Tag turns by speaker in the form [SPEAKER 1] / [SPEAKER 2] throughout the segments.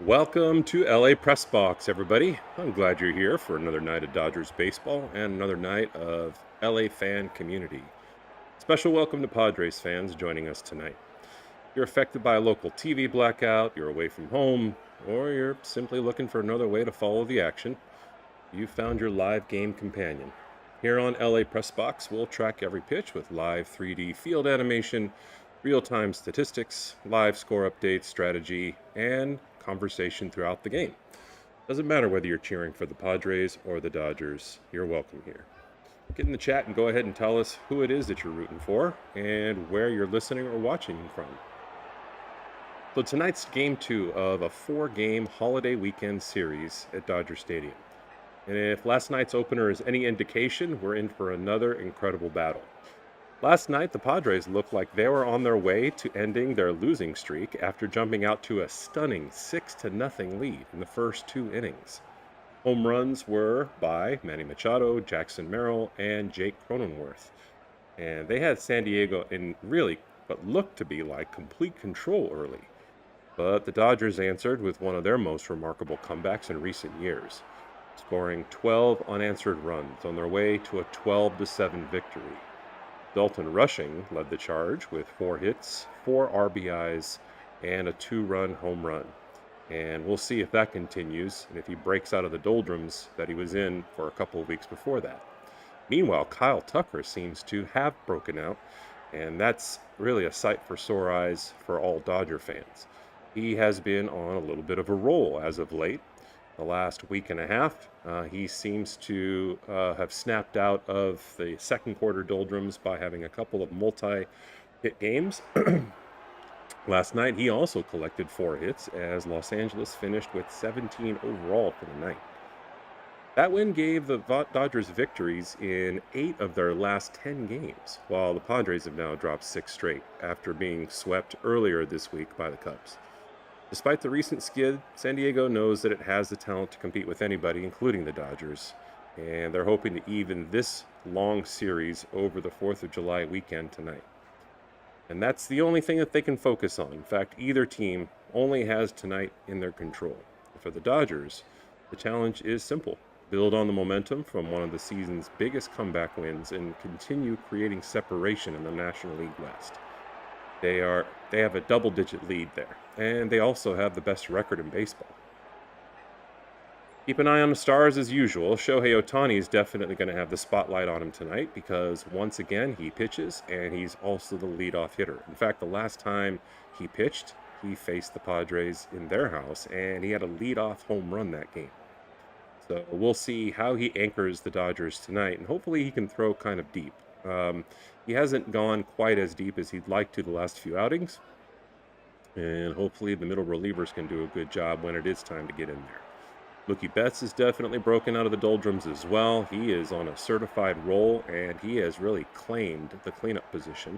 [SPEAKER 1] Welcome to LA Press Box, everybody. I'm glad you're here for another night of Dodgers baseball and another night of LA fan community. Special welcome to Padres fans joining us tonight. You're affected by a local TV blackout, you're away from home, or you're simply looking for another way to follow the action. You found your live game companion. Here on LA Press Box, we'll track every pitch with live 3D field animation, real-time statistics, live score updates, strategy, and conversation throughout the game. Doesn't matter whether you're cheering for the Padres or the Dodgers, you're welcome here. Get in the chat and go ahead and tell us who it is that you're rooting for and where you're listening or watching from. So tonight's game 2 of a 4-game holiday weekend series at Dodger Stadium. And if last night's opener is any indication, we're in for another incredible battle. Last night, the Padres looked like they were on their way to ending their losing streak after jumping out to a stunning 6-0 lead in the first 2 innings. Home runs were by Manny Machado, Jackson Merrill, and Jake Cronenworth. And they had San Diego in really what looked to be like complete control early. But the Dodgers answered with one of their most remarkable comebacks in recent years, scoring 12 unanswered runs on their way to a 12-7 victory. Dalton Rushing led the charge with 4 hits, 4 RBIs, and a 2-run home run. And we'll see if that continues and if he breaks out of the doldrums that he was in for a couple of weeks before that. Meanwhile, Kyle Tucker seems to have broken out, and that's really a sight for sore eyes for all Dodger fans. He has been on a little bit of a roll as of late. The last week and a half, he seems to have snapped out of the second quarter doldrums by having a couple of multi-hit games. Last night, he also collected 4 hits as Los Angeles finished with 17 overall for the night. That win gave the Dodgers victories in 8 of their last 10 games, while the Padres have now dropped 6 straight after being swept earlier this week by the Cubs. Despite the recent skid, San Diego knows that it has the talent to compete with anybody, including the Dodgers, and they're hoping to even this long series over the 4th of July weekend tonight. And that's the only thing that they can focus on. In fact, either team only has tonight in their control. For the Dodgers, the challenge is simple. Build on the momentum from one of the season's biggest comeback wins and continue creating separation in the National League West. They have a double-digit lead there, and they also have the best record in baseball. Keep an eye on the stars as usual. Shohei Ohtani is definitely going to have the spotlight on him tonight because once again he pitches and he's also the leadoff hitter. In fact, the last time he pitched, he faced the Padres in their house and he had a leadoff home run that game. So we'll see how he anchors the Dodgers tonight, and hopefully he can throw kind of deep. He hasn't gone quite as deep as he'd like to the last few outings, and hopefully the middle relievers can do a good job when it is time to get in there. Mookie Betts is definitely broken out of the doldrums as well. He is on a certified roll, and he has really claimed the cleanup position.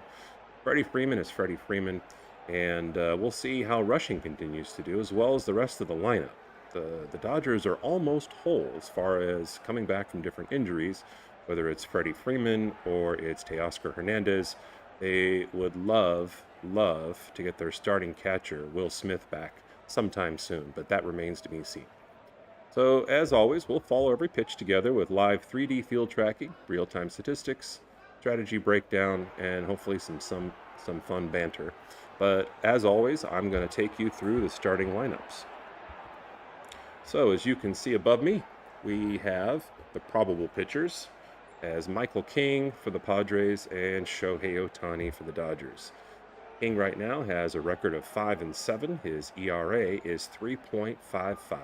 [SPEAKER 1] Freddie Freeman is Freddie Freeman, and we'll see how Rushing continues to do, as well as the rest of the lineup. The Dodgers are almost whole as far as coming back from different injuries, whether it's Freddie Freeman or it's Teoscar Hernandez. They would love to get their starting catcher, Will Smith, back sometime soon, but that remains to be seen. So, as always, we'll follow every pitch together with live 3D field tracking, real-time statistics, strategy breakdown, and hopefully some fun banter. But, as always, I'm going to take you through the starting lineups. So, as you can see above me, we have the probable pitchers as Michael King for the Padres and Shohei Ohtani for the Dodgers. King right now has a record of 5-7. His ERA is 3.55.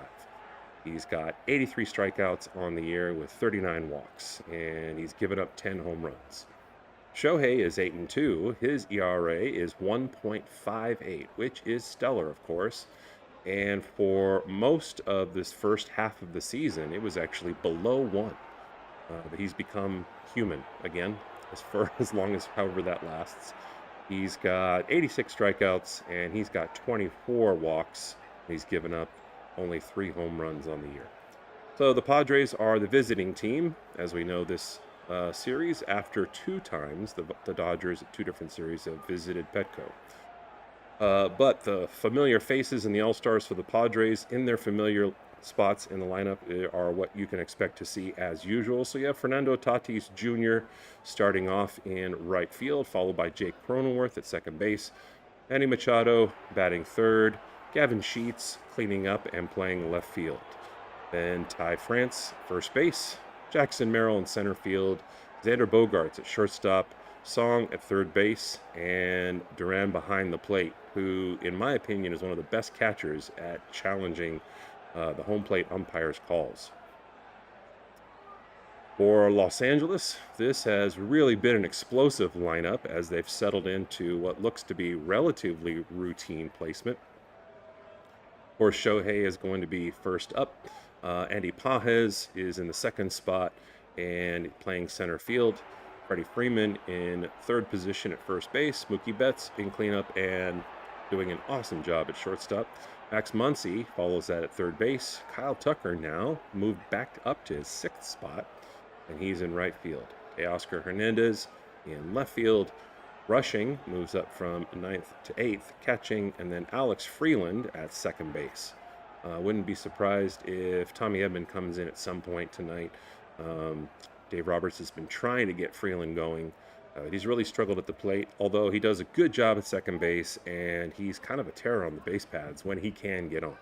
[SPEAKER 1] He's got 83 strikeouts on the year with 39 walks, and he's given up 10 home runs. Shohei is 8-2. His ERA is 1.58, which is stellar, of course. And for most of this first half of the season, it was actually below 1. But he's become human again, as for as long as however that lasts. He's got 86 strikeouts and he's got 24 walks. He's given up only 3 home runs on the year. So the Padres are the visiting team, as we know this series, after 2 times the Dodgers at 2 different series have visited Petco. But the familiar faces and the All-Stars for the Padres in their familiar spots in the lineup are what you can expect to see as usual. So you have Fernando Tatis Jr. starting off in right field, followed by Jake Cronenworth at second base, Manny Machado batting third, Gavin Sheets cleaning up and playing left field. Then Ty France, first base, Jackson Merrill in center field, Xander Bogaerts at shortstop, Song at third base, and Duran behind the plate, who, in my opinion, is one of the best catchers at challenging the home plate umpire's calls. For Los Angeles, this has really been an explosive lineup as they've settled into what looks to be relatively routine placement. Of course, Shohei is going to be first up. Andy Pages is in the second spot and playing center field. Freddie Freeman in third position at first base. Mookie Betts in cleanup and doing an awesome job at shortstop. Max Muncy follows that at third base. Kyle Tucker now moved back up to his 6th spot, and he's in right field. Teoscar Hernandez in left field. Rushing moves up from 9th to 8th, catching, and then Alex Freeland at second base. Wouldn't be surprised if Tommy Edman comes in at some point tonight. Dave Roberts has been trying to get Freeland going. He's really struggled at the plate, although he does a good job at second base, and he's kind of a terror on the base paths when he can get on.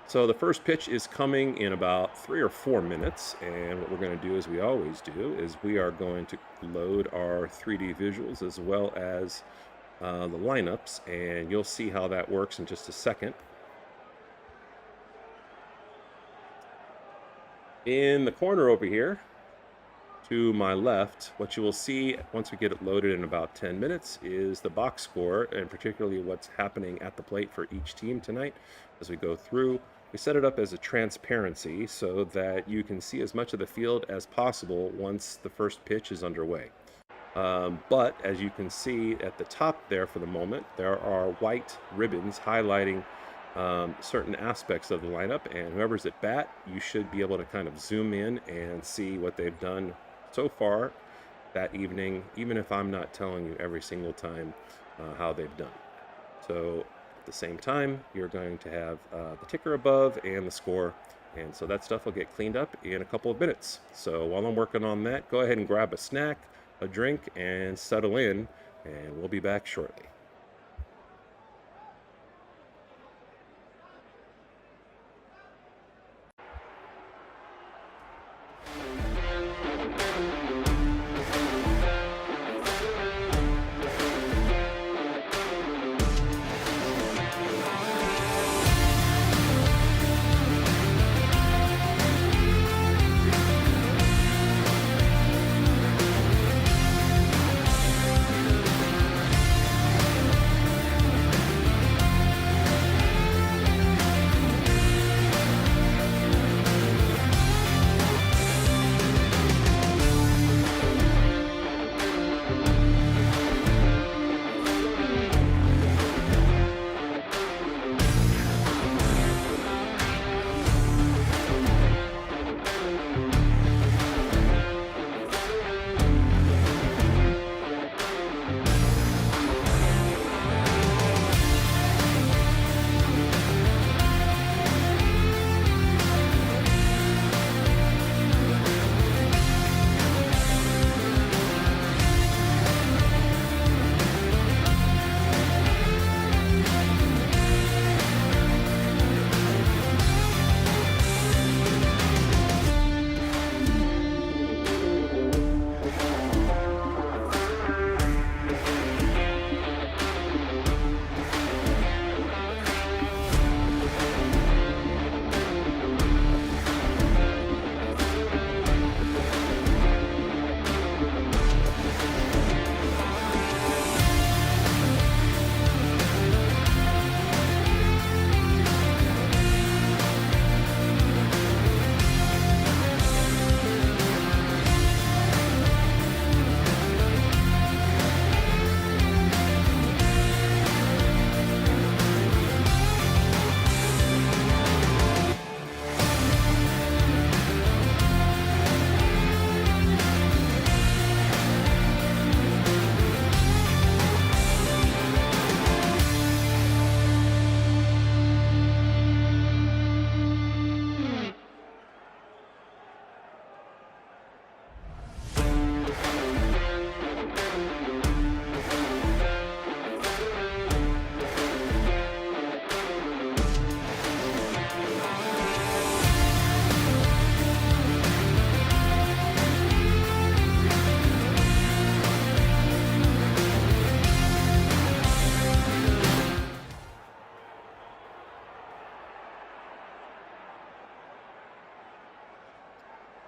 [SPEAKER 1] So the first pitch is coming in about 3 or 4 minutes, and what we're going to do, as we always do, is we are going to load our 3D visuals as well as the lineups, and you'll see how that works in just a second. In the corner over here, to my left, what you will see once we get it loaded in about 10 minutes is the box score, and particularly what's happening at the plate for each team tonight. As we go through, we set it up as a transparency so that you can see as much of the field as possible once the first pitch is underway. But as you can see at the top there for the moment, there are white ribbons highlighting certain aspects of the lineup, and whoever's at bat, you should be able to kind of zoom in and see what they've done so far that evening, even if I'm not telling you every single time how they've done. So at the same time, you're going to have the ticker above and the score, and so that stuff will get cleaned up in a couple of minutes. So while I'm working on that, go ahead and grab a snack, a drink, and settle in, and we'll be back shortly.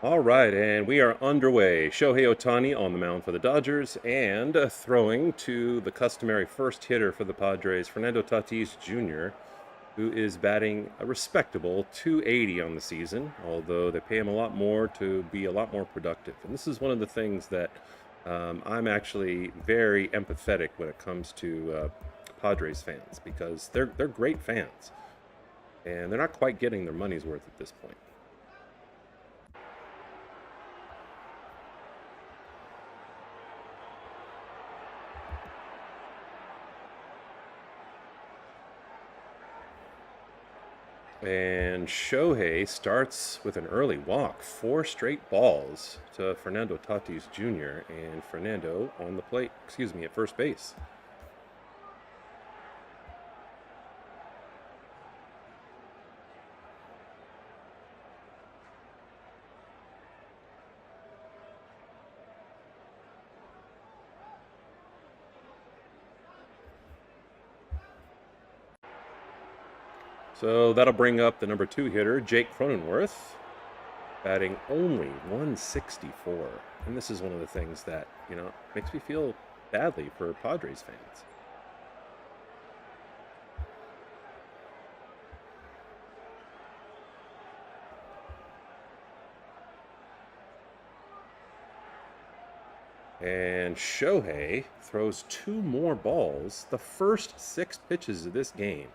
[SPEAKER 1] All right, and we are underway. Shohei Ohtani on the mound for the Dodgers and throwing to the customary first hitter for the Padres, Fernando Tatis Jr., who is batting a respectable 280 on the season, although they pay him a lot more to be a lot more productive. And this is one of the things that I'm actually very empathetic when it comes to Padres fans because they're great fans and they're not quite getting their money's worth at this point. And Shohei starts with an early walk, 4 straight balls to Fernando Tatis Jr. and Fernando on the plate, at first base. So that'll bring up the number 2 hitter, Jake Cronenworth, batting only 164. And this is one of the things that, makes me feel badly for Padres fans. And Shohei throws 2 more balls. The first 6 pitches of this game,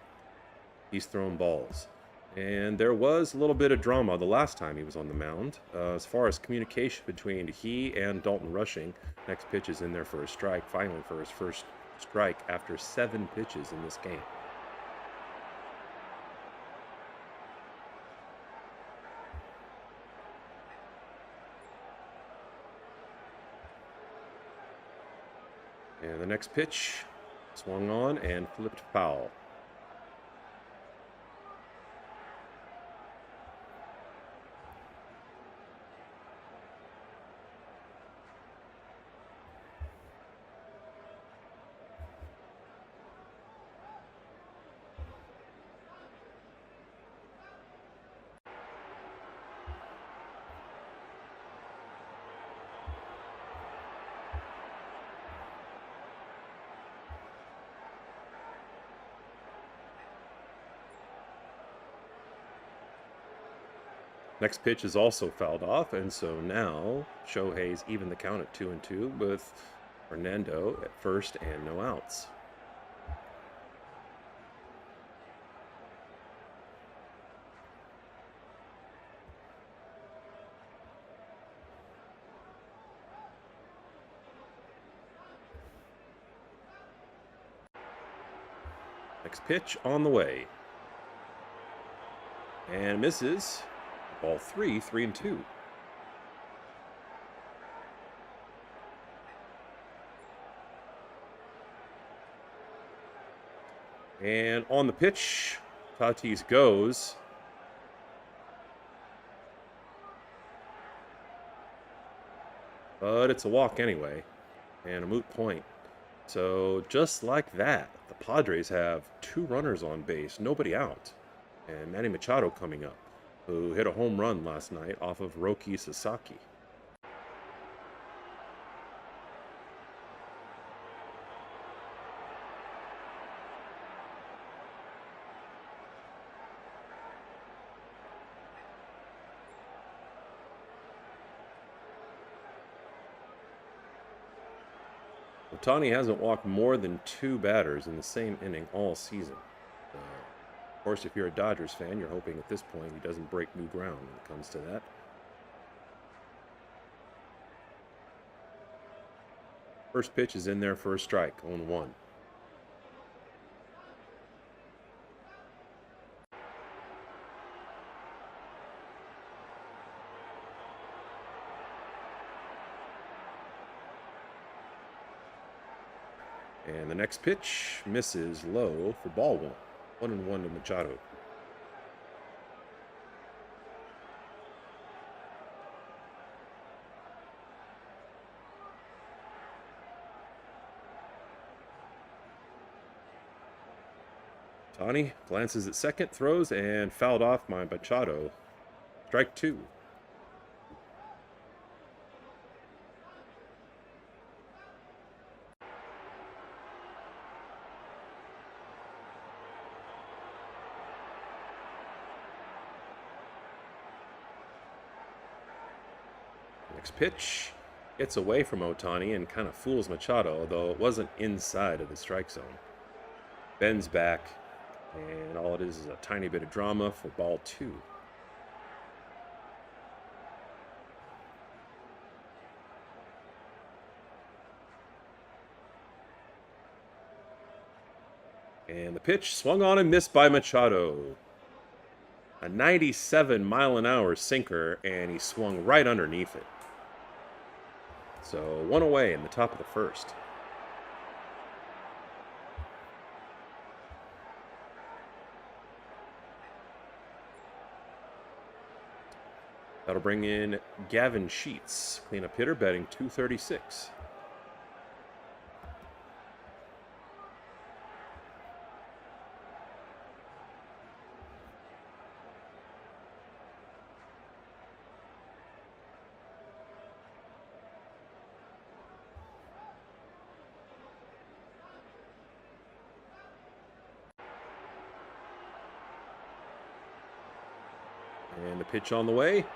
[SPEAKER 1] he's thrown balls. And there was a little bit of drama the last time he was on the mound. As far as communication between he and Dalton Rushing, next pitch is in there for a strike, finally for his first strike after 7 pitches in this game. And the next pitch swung on and flipped foul. Next pitch is also fouled off, and so now Shohei's even the count at 2-2 with Fernando at first and no outs. Next pitch on the way. And misses. Ball 3, 3-2. And on the pitch, Tatis goes. But it's a walk anyway, and a moot point. So just like that, the Padres have 2 runners on base, nobody out. And Manny Machado coming up, who hit a home run last night off of Roki Sasaki. Ohtani hasn't walked more than 2 batters in the same inning all season. Of course, if you're a Dodgers fan, you're hoping at this point he doesn't break new ground when it comes to that. First pitch is in there for a strike, 0-1. And the next pitch misses low for ball 1. 1-1 to Machado. Tani glances at second, throws, and fouled off by Machado. Strike 2. Next pitch gets away from Ohtani and kind of fools Machado, although it wasn't inside of the strike zone. Bends back, and all it is a tiny bit of drama for ball 2. And the pitch swung on and missed by Machado. A 97-mile-an-hour sinker, and he swung right underneath it. So 1 away in the top of the first. That'll bring in Gavin Sheets, cleanup hitter, batting .236. And the pitch on the way,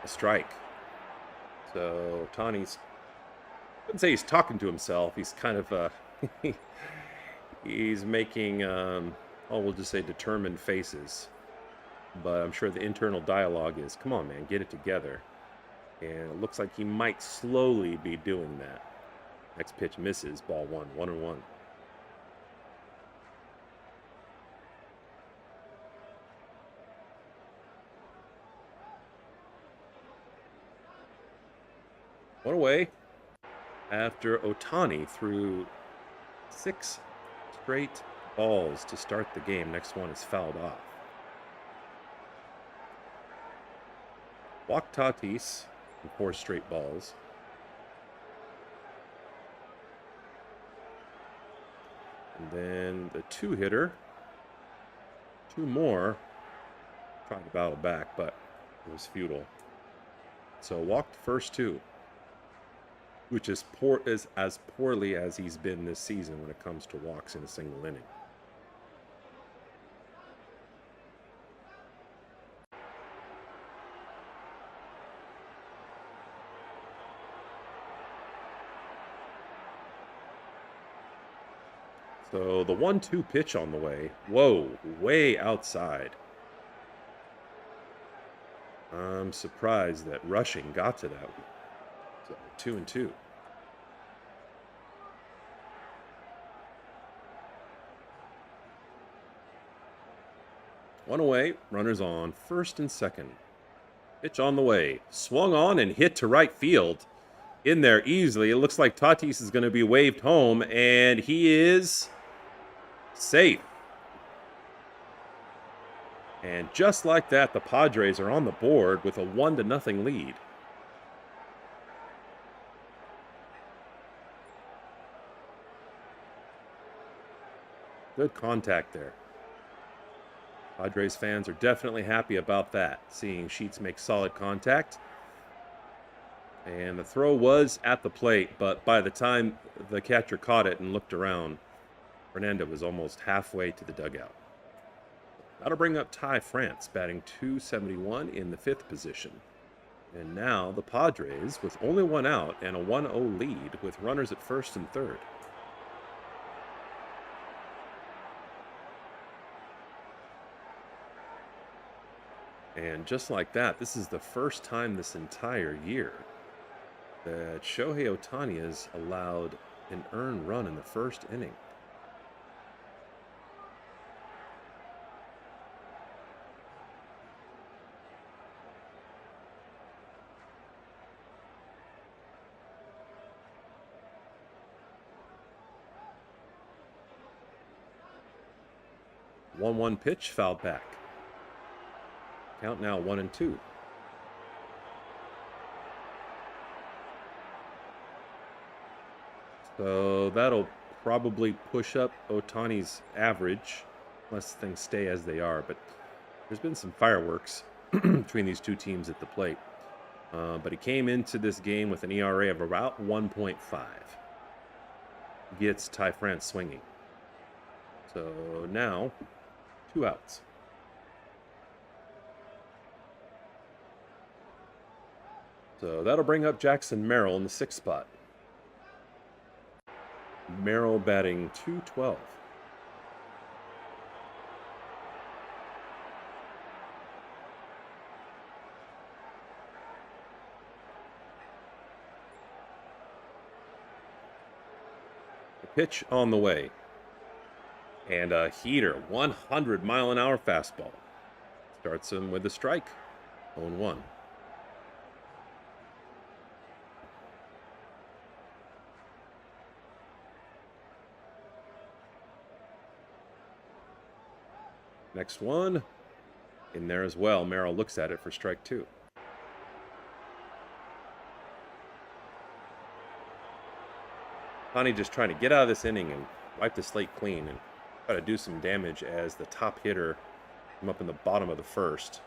[SPEAKER 1] a strike. So Ohtani's, I wouldn't say he's talking to himself. He's kind of, he's making, we'll just say determined faces. But I'm sure the internal dialogue is, come on, man, get it together. And it looks like he might slowly be doing that. Next pitch misses, ball 1, 1-1. One away after Ohtani threw 6 straight balls to start the game. Next one is fouled off. Walked Tatis in 4 straight balls. And then the 2-hitter, 2 more, tried to battle back, but it was futile. So walked first 2. Which is as poorly as he's been this season when it comes to walks in a single inning. So the 1-2 pitch on the way. Whoa, way outside. I'm surprised that Rushing got to that one. 2-2. One away, runners on, first and second. Pitch on the way, swung on and hit to right field. In there easily. It looks like Tatis is going to be waved home, and he is safe. And just like that, the Padres are on the board with a 1-0 lead. Good contact there. Padres fans are definitely happy about that, seeing Sheets make solid contact. And the throw was at the plate, but by the time the catcher caught it and looked around, Fernando was almost halfway to the dugout. That'll bring up Ty France, batting .271 in the 5th position. And now the Padres, with only 1 out and a 1-0 lead, with runners at first and third. And just like that, this is the first time this entire year that Shohei Ohtani has allowed an earned run in the first inning. One pitch, fouled back. Count now 1-2. So that'll probably push up Ohtani's average, unless things stay as they are. But there's been some fireworks between these two teams at the plate. But he came into this game with an ERA of about 1.5. Gets Ty France swinging. So now, 2 outs. So that'll bring up Jackson Merrill in the 6th spot. Merrill batting .212. The pitch on the way. And a heater, 100-mile-an-hour fastball. Starts him with a strike, 0-1. Next one, in there as well. Merrill looks at it for strike 2. Ohtani just trying to get out of this inning and wipe the slate clean and try to do some damage as the top hitter come up in the bottom of the 1st.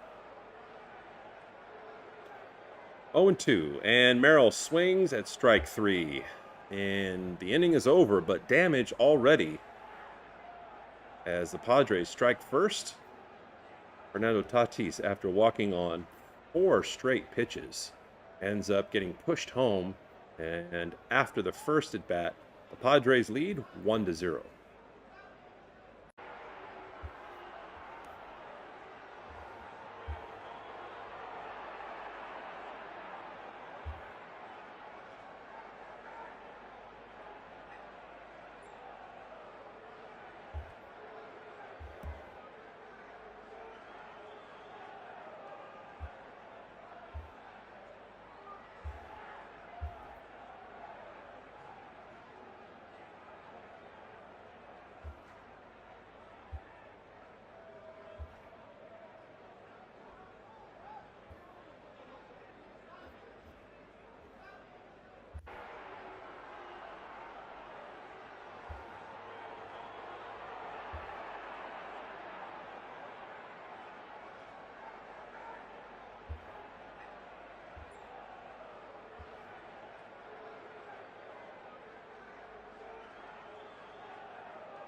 [SPEAKER 1] 0-2, and Merrill swings at strike 3. And the inning is over, but damage already as the Padres strike first. Fernando Tatis, after walking on 4 straight pitches, ends up getting pushed home. And after the first at bat, the Padres lead 1-0.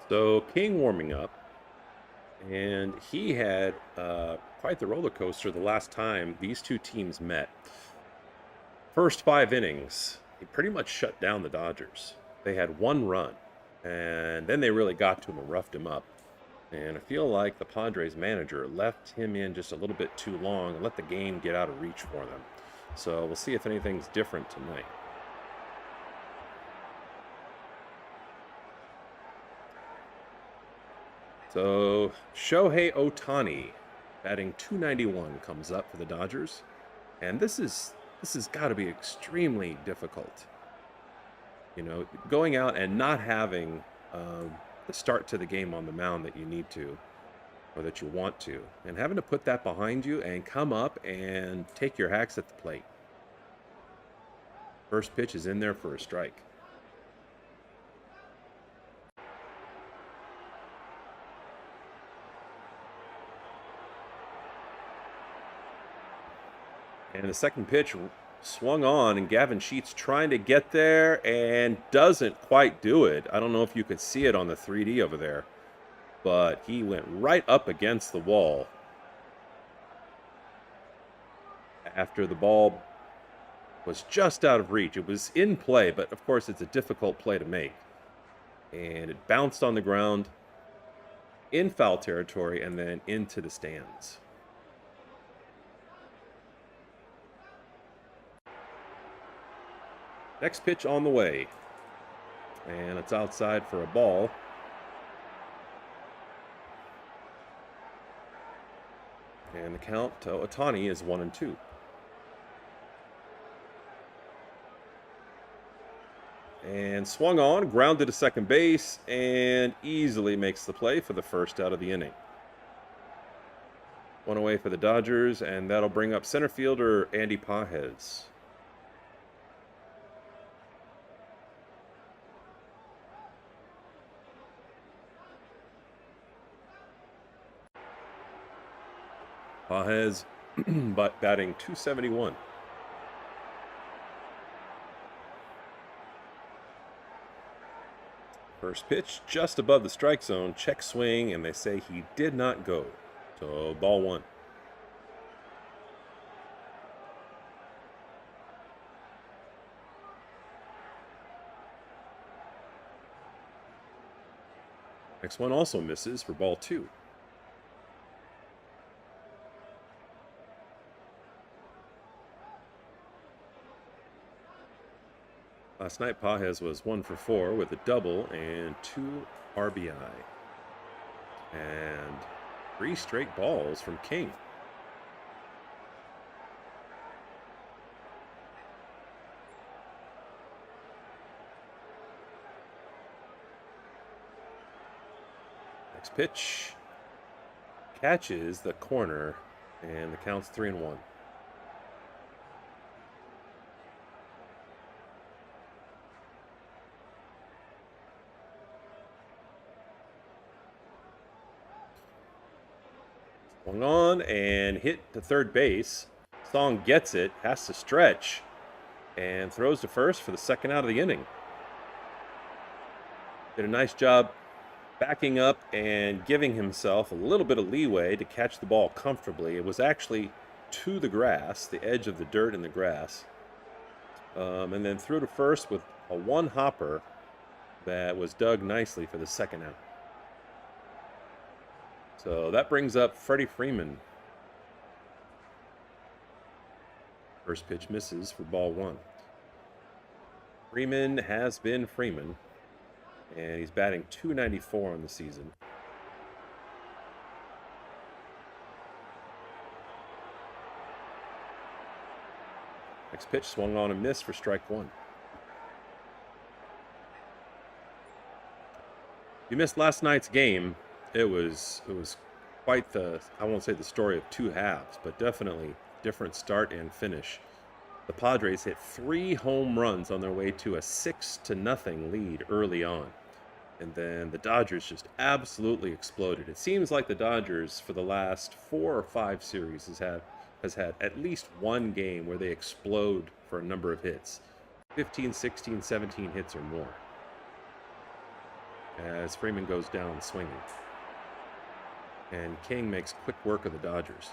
[SPEAKER 1] So King warming up, and he had quite the roller coaster the last time these two teams met. First 5 innings, he pretty much shut down the Dodgers. They had 1 run, and then they really got to him and roughed him up. And I feel like the Padres manager left him in just a little bit too long and let the game get out of reach for them. So we'll see if anything's different tonight. So Shohei Ohtani, batting .291, comes up for the Dodgers, and this has got to be extremely difficult. You know, going out and not having the start to the game on the mound that you need to, or that you want to, and having to put that behind you and come up and take your hacks at the plate. First pitch is in there for a strike. And the second pitch swung on, and Gavin Sheets trying to get there and doesn't quite do it. I don't know if you could see it on the 3D over there, but he went right up against the wall after the ball was just out of reach. It was in play, but of course it's a difficult play to make. And it bounced on the ground in foul territory and then into the stands. Next pitch on the way. And it's outside for a ball. And the count to Ohtani is 1-2. And swung on, grounded to second base, and easily makes the play for the first out of the inning. 1 away for the Dodgers, and that'll bring up center fielder Andy Pages. Pages batting .271. First pitch just above the strike zone, check swing, and they say he did not go. So ball 1. Next one also misses for ball 2. Last night, Pages was 1 for 4 with a double and 2 RBI. And 3 straight balls from King. Next pitch. Catches the corner, and the count's 3-1. Swung on and hit to third base. Song gets it, has to stretch, and throws to first for the second out of the inning. Did a nice job backing up and giving himself a little bit of leeway to catch the ball comfortably. It was actually to the grass, the edge of the dirt in the grass. And then threw to first with a one-hopper that was dug nicely for the second out. So that brings up Freddie Freeman. First pitch misses for ball 1. Freeman has been Freeman, and he's batting .294 on the season. Next pitch swung on and missed for strike 1. You missed last night's game. It was quite the, I won't say the story of 2 halves, but definitely different start and finish. The Padres hit 3 home runs on their way to a 6-0 lead early on. And then the Dodgers just absolutely exploded. It seems like the Dodgers for the last 4 or 5 series has had at least one game where they explode for a number of hits. 15, 16, 17 hits or more. As Freeman goes down swinging. And King makes quick work of the Dodgers.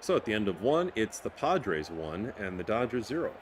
[SPEAKER 1] So at the end of 1, it's the Padres 1 and the Dodgers 0.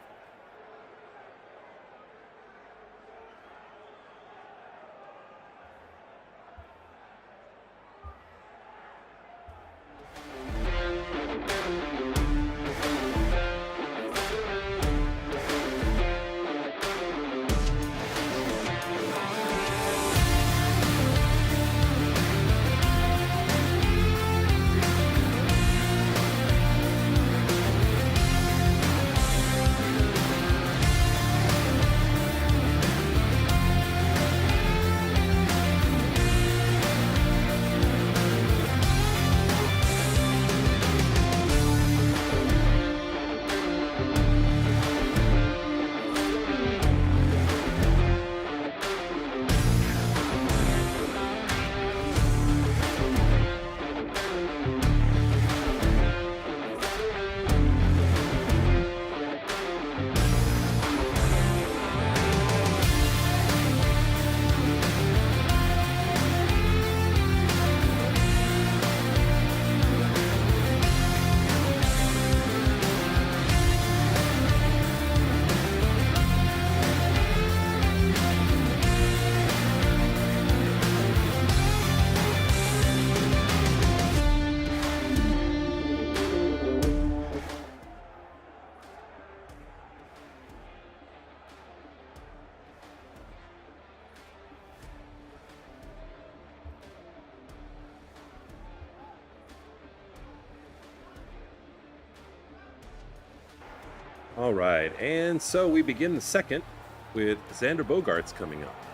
[SPEAKER 1] All right, and so we begin the second with Xander Bogaerts coming up.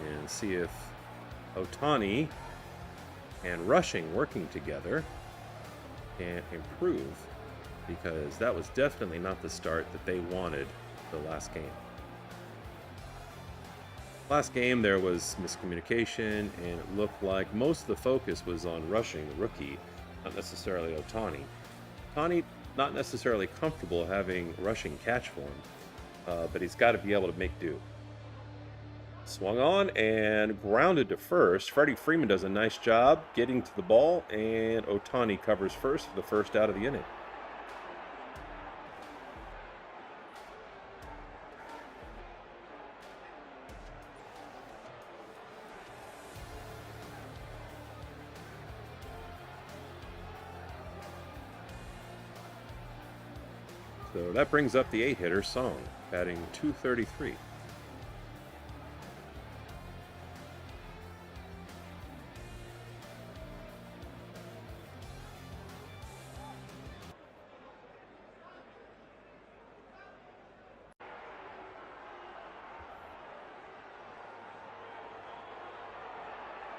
[SPEAKER 1] And see if Ohtani and rushing working together can improve, because that was definitely not the start that they wanted the last game. Last game there was miscommunication, and it looked like most of the focus was on rushing the rookie, not necessarily Ohtani. Ohtani not necessarily comfortable having rushing catch for him, but he's got to be able to make do. Swung on and grounded to first. Freddie Freeman does a nice job getting to the ball, and Ohtani covers first for the first out of the inning. So that brings up the 8-hitter Song, batting .233.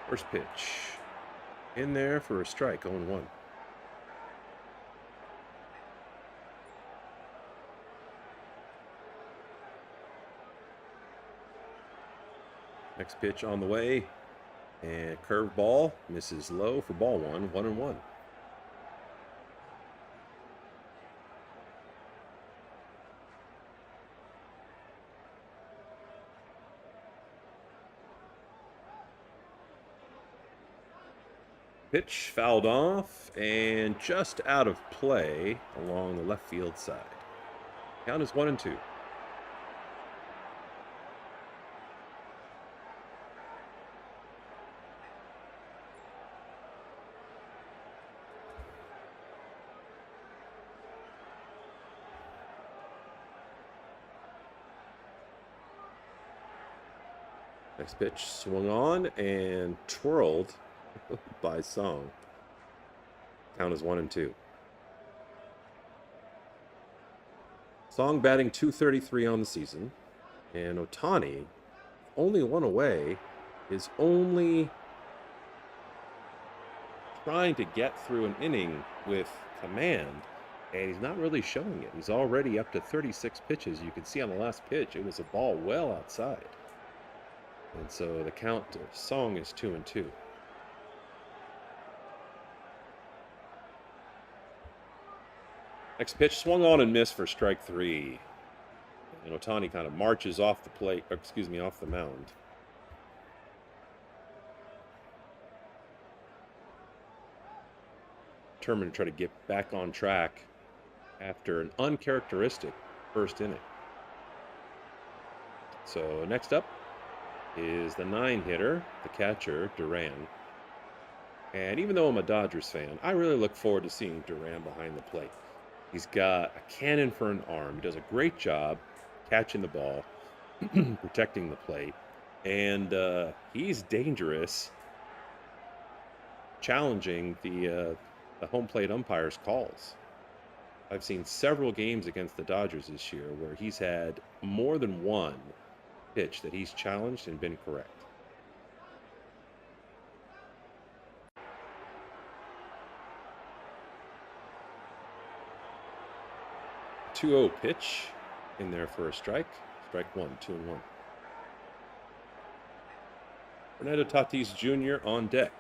[SPEAKER 1] First pitch. In there for a strike, 0-1. Next pitch on the way. And curveball misses low for ball one, 1-1. Pitch fouled off and just out of play along the left field side. Count is 1-2. Next pitch swung on and twirled by Song. Count is 1-2. Song batting .233 on the season, and Ohtani, only one away, is only trying to get through an inning with command, and he's not really showing it. He's already up to 36 pitches. You can see on the last pitch, it was a ball well outside. And so the count to Song is 2-2. Next pitch swung on and missed for strike 3. And Ohtani kind of marches off the plate, off the mound. Determined to try to get back on track after an uncharacteristic first inning. So next up is the 9-hitter, the catcher, Duran. And even though I'm a Dodgers fan, I really look forward to seeing Duran behind the plate. He's got a cannon for an arm. He does a great job catching the ball, protecting the plate, and he's dangerous, challenging the home plate umpire's calls. I've seen several games against the Dodgers this year where he's had more than one pitch that he's challenged and been correct. .2-0 pitch in there for a strike. Strike 1, 2-1. Fernando Tatis Jr. on deck.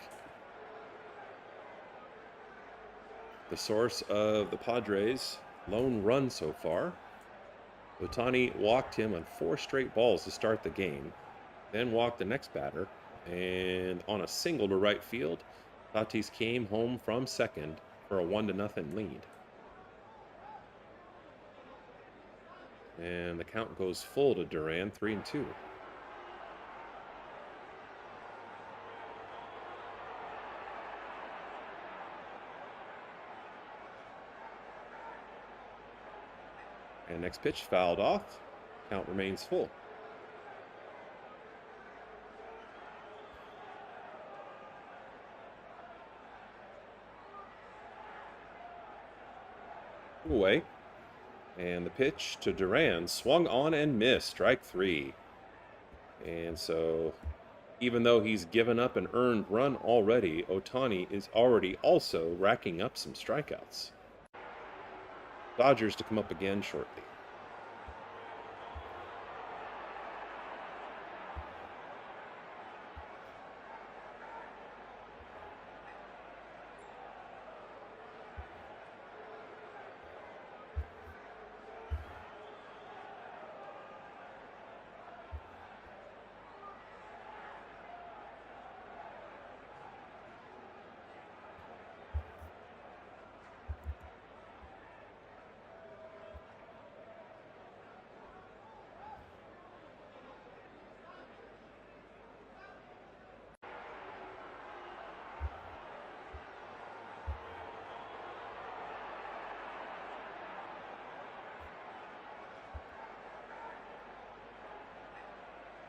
[SPEAKER 1] The source of the Padres' lone run so far. Ohtani walked him on 4 straight balls to start the game, then walked the next batter, and on a single to right field, Tatis came home from second for a 1-0 lead. And the count goes full to Duran, 3-2. And next pitch fouled off. Count remains full. Away. And the pitch to Duran swung on and missed. Strike 3. And so even though he's given up an earned run already, Ohtani is already also racking up some strikeouts. Dodgers to come up again shortly.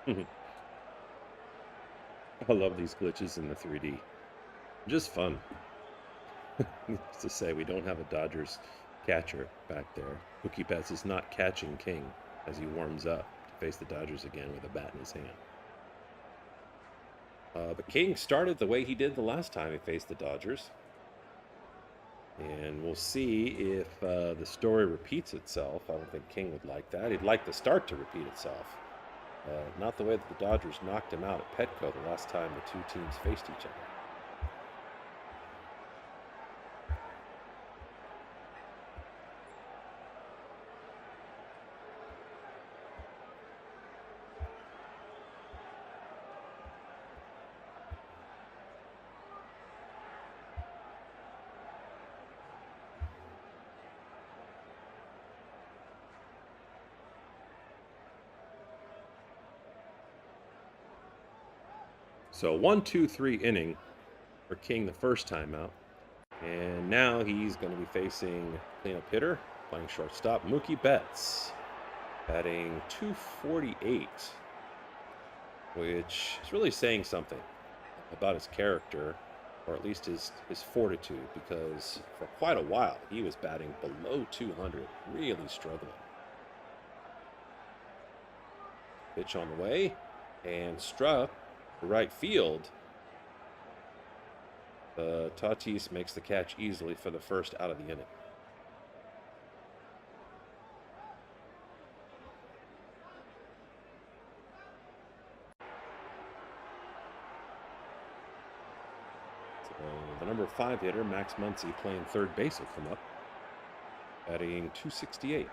[SPEAKER 1] I love these glitches in the 3D. Just fun. Needless to say, we don't have a Dodgers catcher back there. Mookie Betts is not catching King as he warms up to face the Dodgers again with a bat in his hand. But King started the way he did the last time he faced the Dodgers. And we'll see if the story repeats itself. I don't think King would like that. He'd like the start to repeat itself. Not the way that the Dodgers knocked him out at Petco the last time the two teams faced each other. So 1-2-3 inning for King the first time out. And now he's going to be facing cleanup hitter, playing shortstop, Mookie Betts, batting .248, which is really saying something about his character, or at least his fortitude, because for quite a while he was batting below 200, really struggling. Pitch on the way, and struck right field. Tatis makes the catch easily for the first out of the inning. So the number 5 hitter, Max Muncy, playing third base, will come up, batting .268.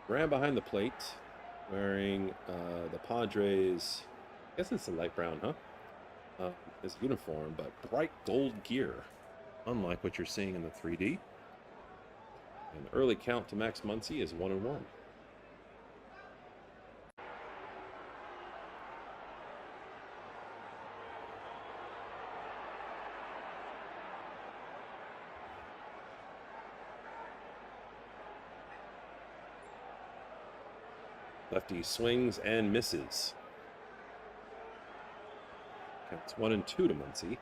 [SPEAKER 1] Ran behind the plate, wearing the Padres, I guess it's a light brown, huh? His uniform, but bright gold gear, unlike what you're seeing in the 3D. An early count to Max Muncy is 1-1. Lefty swings and misses. Counts 1-2 to Muncy.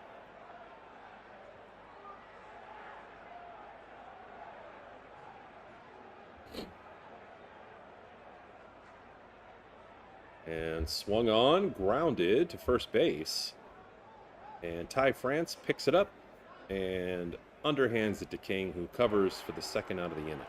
[SPEAKER 1] And swung on, grounded to first base. And Ty France picks it up and underhands it to King, who covers for the second out of the inning.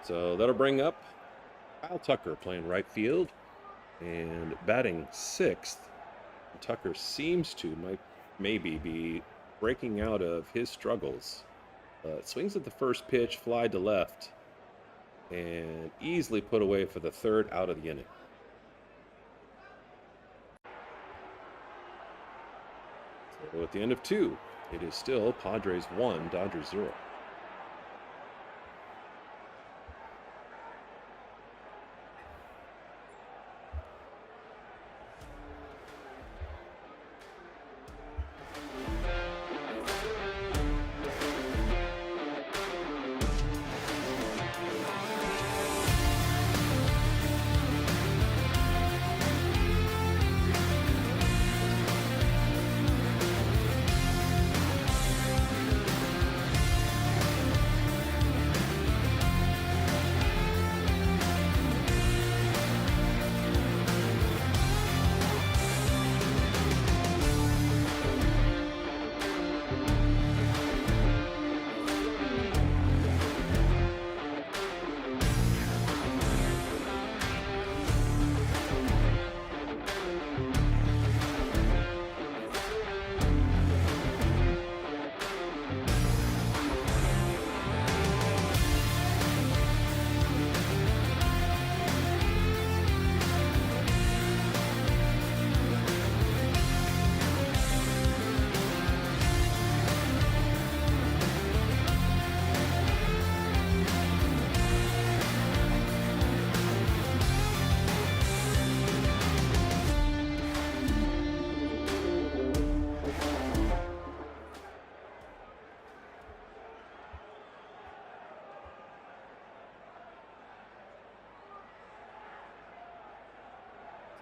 [SPEAKER 1] So that'll bring up Kyle Tucker playing right field and batting 6th. Tucker seems to maybe be breaking out of his struggles. Swings at the first pitch, fly to left, and easily put away for the third out of the inning. So at the end of 2, it is still Padres 1, Dodgers 0.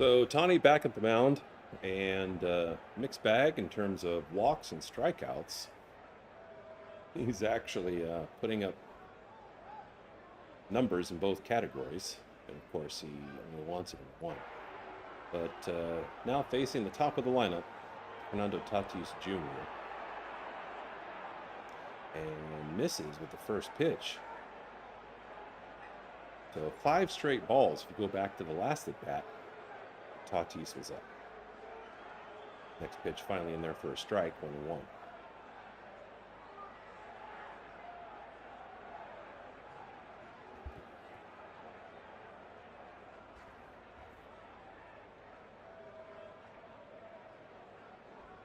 [SPEAKER 1] So Tawny back at the mound, and mixed bag in terms of walks and strikeouts. He's actually putting up numbers in both categories, and of course he only wants it in one. But now facing the top of the lineup, Fernando Tatis Jr. and misses with the first pitch. So 5 straight balls. If you go back to the last at bat, Tatis was up. Next pitch finally in there for a strike, 1-1.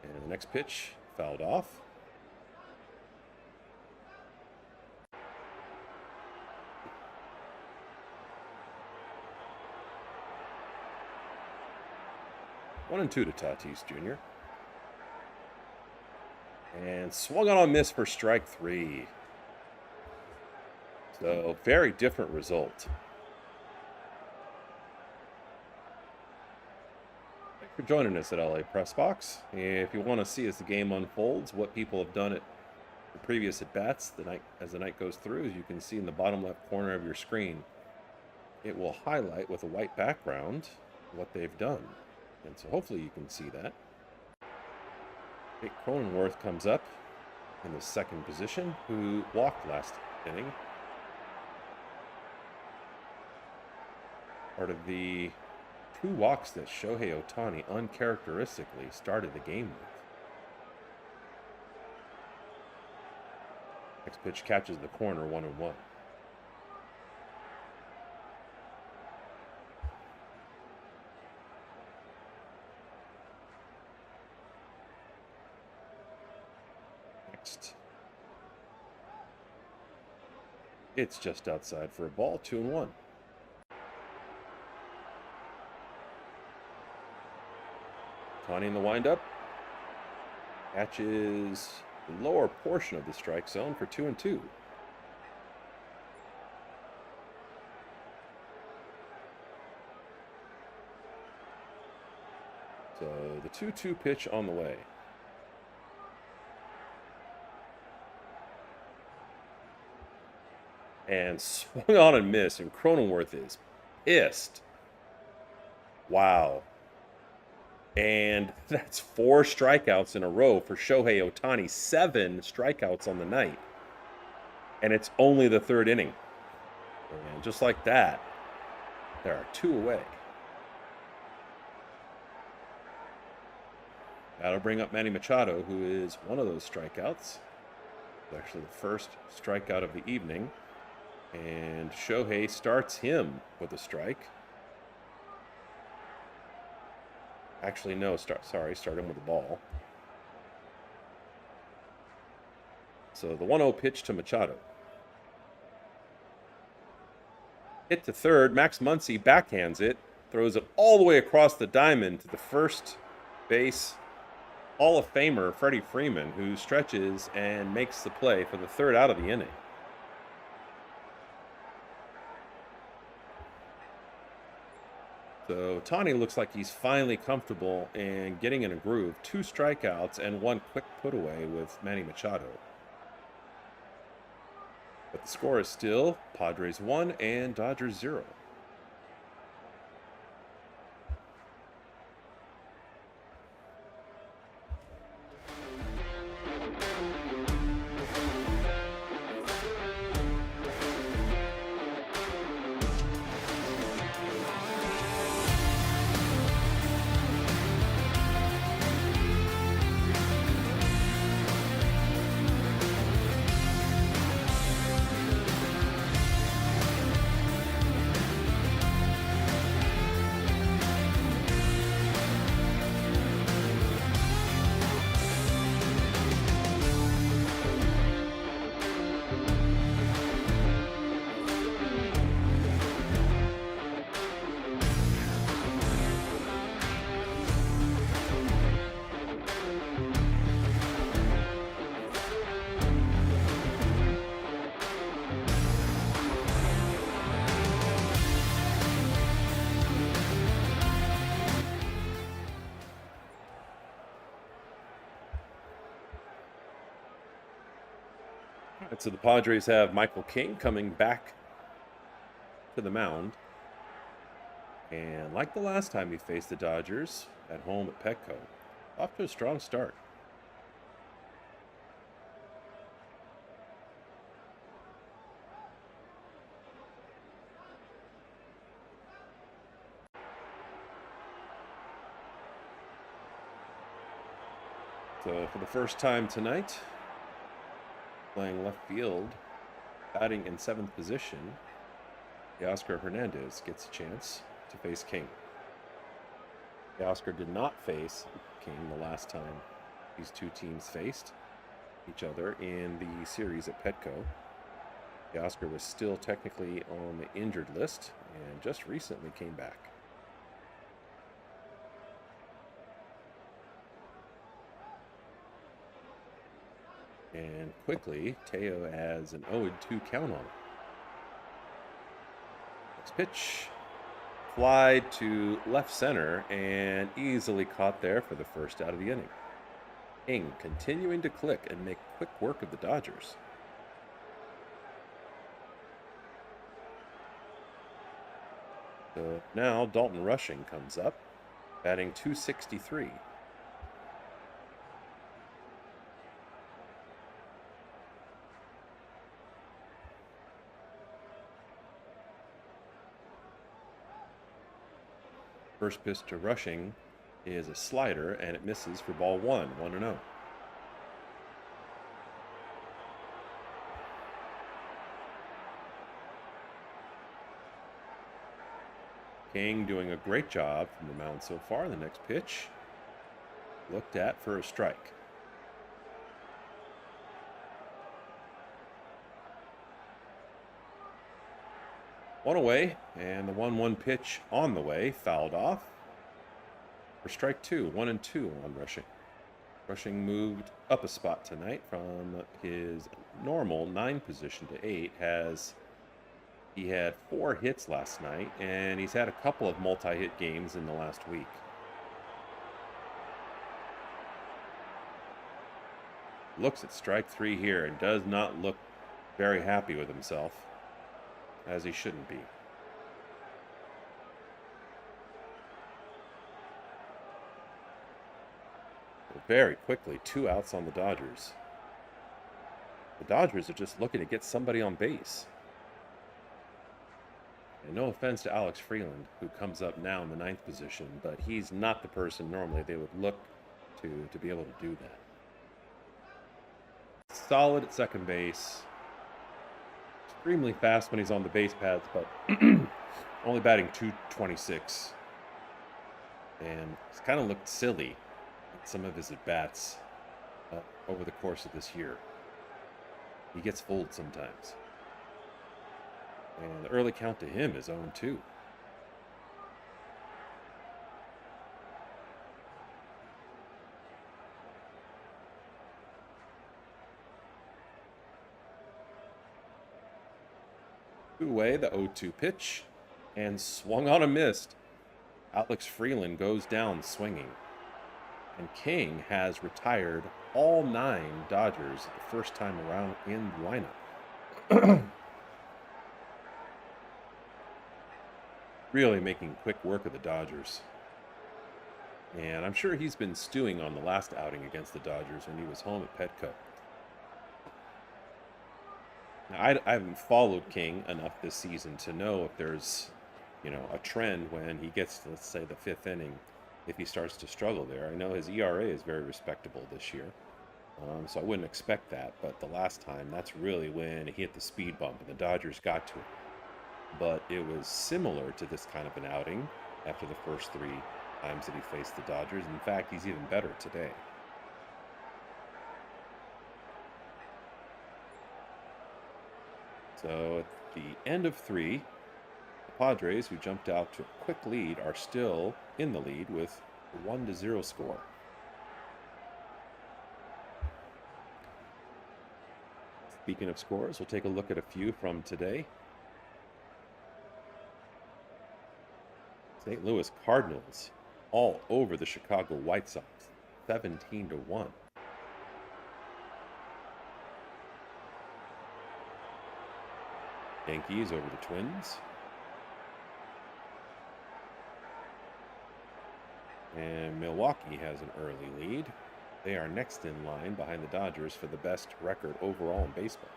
[SPEAKER 1] And the next pitch fouled off. 1-2 to Tatis Jr. And swung on a miss for strike 3. So very different result. Thanks for joining us at LA Press Box. If you want to see as the game unfolds, what people have done at the previous at-bats as the night goes through, as you can see in the bottom left corner of your screen, it will highlight with a white background what they've done. And so hopefully you can see that. Jake Cronenworth comes up in the second position, who walked last inning. Part of the 2 walks that Shohei Ohtani uncharacteristically started the game with. Next pitch catches the corner, 1-1. It's just outside for a ball, 2-1. Tawny in the windup. Catches the lower portion of the strike zone for 2-2. So the 2-2 pitch on the way. And swung on and missed, and Cronenworth is pissed. Wow. And that's 4 strikeouts in a row for Shohei Ohtani. 7 strikeouts on the night. And it's only the 3rd inning. And just like that, there are 2 away. That'll bring up Manny Machado, who is one of those strikeouts. It's actually the first strikeout of the evening. And Shohei starts him with a strike. Actually, no, start him with the ball. So the 1-0 pitch to Machado. Hit to third. Max Muncy backhands it. Throws it all the way across the diamond to the first base Hall of Famer Freddie Freeman, who stretches and makes the play for the 3rd out of the inning. So Tawny looks like he's finally comfortable and getting in a groove. 2 strikeouts and 1 quick put away with Manny Machado. But the score is still Padres 1 and Dodgers 0. So the Padres have Michael King coming back to the mound. And like the last time he faced the Dodgers at home at Petco, off to a strong start. So for the first time tonight, playing left field, batting in 7th position, Oscar Hernandez gets a chance to face King. Oscar did not face King the last time these two teams faced each other in the series at Petco. Oscar was still technically on the injured list and just recently came back. And quickly, Teo has an 0-2 count on him. Next pitch, fly to left center and easily caught there for the first out of the inning. King continuing to click and make quick work of the Dodgers. So now Dalton Rushing comes up, batting .263. First pitch to Rushing is a slider, and it misses for ball 1-0. King doing a great job from the mound so far. The next pitch looked at for a strike. One away, and the 1-1 pitch on the way, fouled off for strike 2, 1-2 on Rushing. Rushing moved up a spot tonight from his normal 9 position to 8. He had 4 hits last night, and he's had a couple of multi-hit games in the last week. Looks at strike 3 here and does not look very happy with himself, as he shouldn't be. Very quickly, 2 outs on the Dodgers. The Dodgers are just looking to get somebody on base. And no offense to Alex Freeland, who comes up now in the 9th position, but he's not the person normally they would look to be able to do that. Solid at second base. Extremely fast when he's on the base paths, but only batting .226. And he's kind of looked silly in some of his at-bats over the course of this year. He gets fooled sometimes. And the early count to him is 0-2. Away, the 0-2 pitch, and swung on a missed. Alex Freeland goes down swinging. And King has retired all 9 Dodgers the first time around in the lineup. Really making quick work of the Dodgers. And I'm sure he's been stewing on the last outing against the Dodgers when he was home at Petco. Now, I haven't followed King enough this season to know if there's, a trend when he gets to, let's say, the 5th inning, if he starts to struggle there. I know his ERA is very respectable this year, so I wouldn't expect that. But the last time, that's really when he hit the speed bump and the Dodgers got to him. But it was similar to this kind of an outing after the first 3 times that he faced the Dodgers. In fact, he's even better today. So at the end of 3, the Padres, who jumped out to a quick lead, are still in the lead with a 1-0 score. Speaking of scores, we'll take a look at a few from today. St. Louis Cardinals all over the Chicago White Sox, 17-1. Yankees over the Twins. And Milwaukee has an early lead. They are next in line behind the Dodgers for the best record overall in baseball.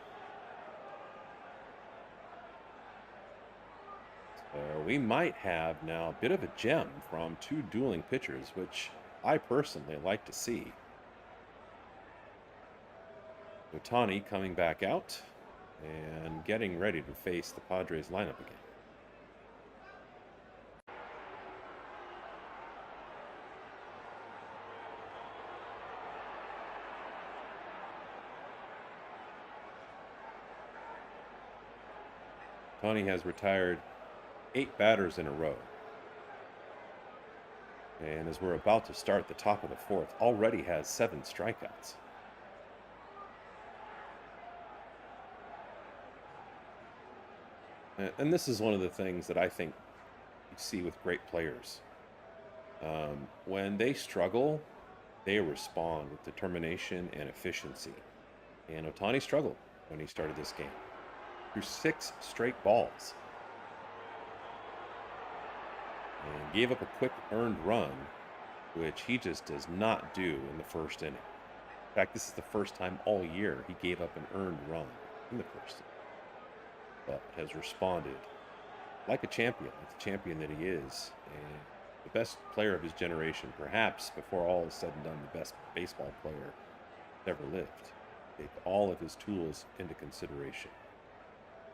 [SPEAKER 1] So we might have now a bit of a gem from two dueling pitchers, which I personally like to see. Ohtani coming back out and getting ready to face the Padres lineup again. Ohtani has retired 8 batters in a row. And as we're about to start the top of the fourth, already has 7 strikeouts. And this is one of the things that I think you see with great players. When they struggle, they respond with determination and efficiency. And Ohtani struggled when he started this game. Threw 6 straight balls. And gave up a quick earned run, which he just does not do in the first inning. In fact, this is the first time all year he gave up an earned run in the first inning. But has responded like a champion, like the champion that he is, and the best player of his generation, perhaps before all is said and done, the best baseball player ever lived. Take all of his tools into consideration.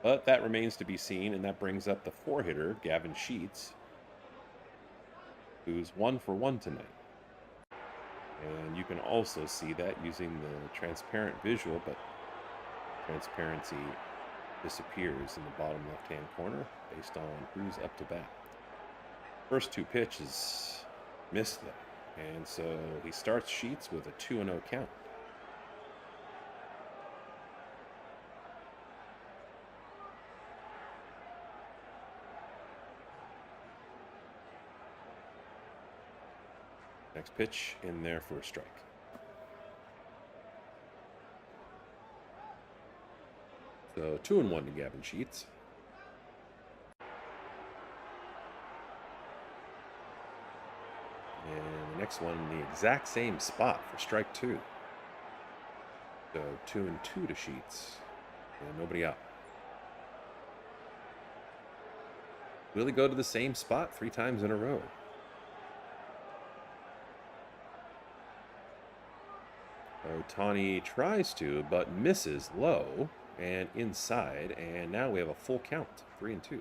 [SPEAKER 1] But that remains to be seen, and that brings up the 4-hitter, Gavin Sheets, who's 1 for 1 tonight. And you can also see that using the transparent visual, but transparency disappears in the bottom left-hand corner based on who's up to bat. First 2 pitches missed them, and so he starts Sheets with a 2-0 count. Next pitch in there for a strike. So 2-1 to Gavin Sheets. And the next one, the exact same spot for strike 2. So 2-2 to Sheets. And nobody out. Will he go to the same spot 3 times in a row? Ohtani tries to, but misses low and inside, and now we have a full count, 3-2.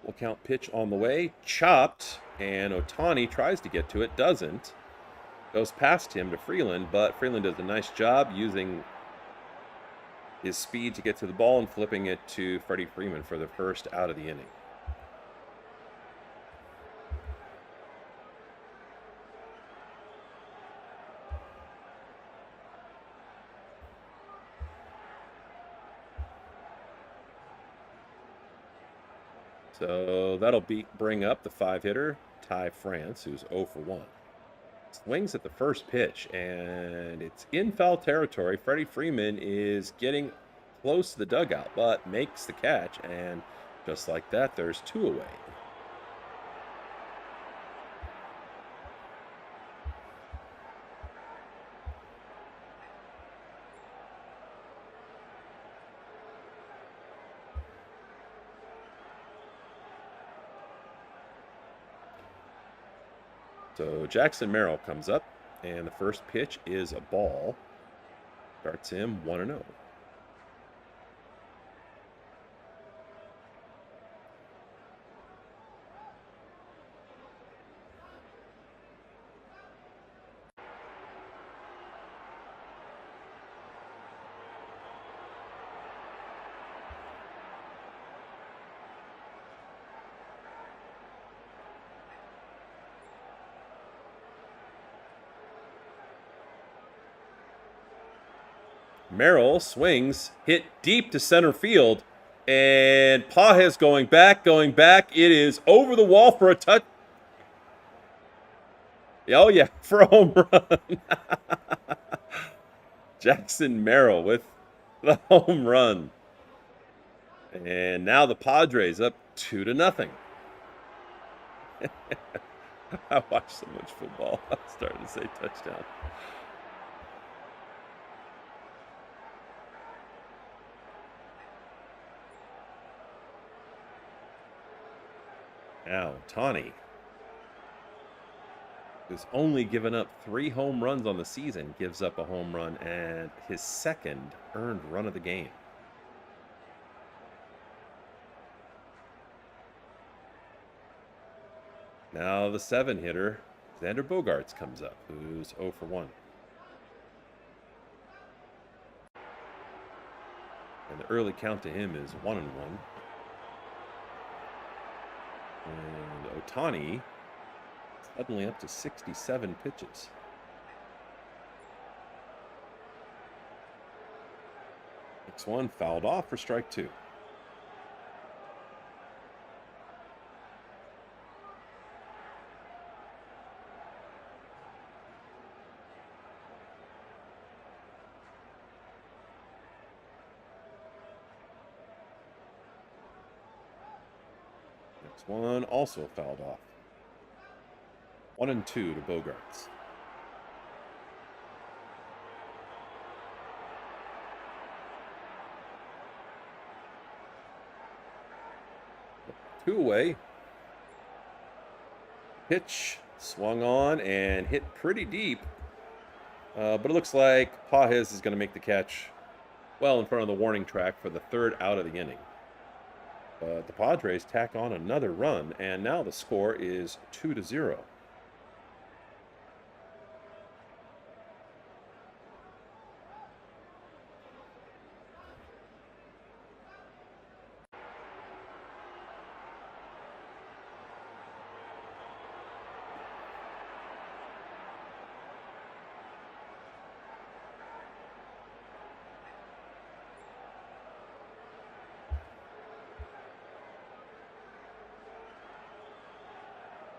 [SPEAKER 1] Full count pitch on the way, chopped, and Ohtani tries to get to it, doesn't. Goes past him to Freeland, but Freeland does a nice job using his speed to get to the ball and flipping it to Freddie Freeman for the first out of the inning. So that'll bring up the 5-hitter, Ty France, who's 0 for 1. Swings at the first pitch, and it's in foul territory. Freddie Freeman is getting close to the dugout, but makes the catch, and just like that, there's 2 away. So Jackson Merrill comes up, and the first pitch is a ball. Starts him 1-0. Merrill swings, hit deep to center field, and Pages going back. It is over the wall for a touch. Oh, yeah, for a home run. Jackson Merrill with the home run. And now the Padres up 2-0. I watch so much football. I'm starting to say touchdown. Now, Tawny, who's only given up 3 home runs on the season, gives up a home run and his second earned run of the game. Now the 7-hitter, Xander Bogaerts, comes up, who's 0 for 1. And the early count to him is 1-1. And Ohtani suddenly up to 67 pitches. Next one fouled off for strike 2. Next one also fouled off. 1-2 to Bogaerts. Two away. Pitch swung on and hit pretty deep. But it looks like Pages is going to make the catch well in front of the warning track for the 3rd out of the inning. But the Padres tack on another run, and now the score is 2-0.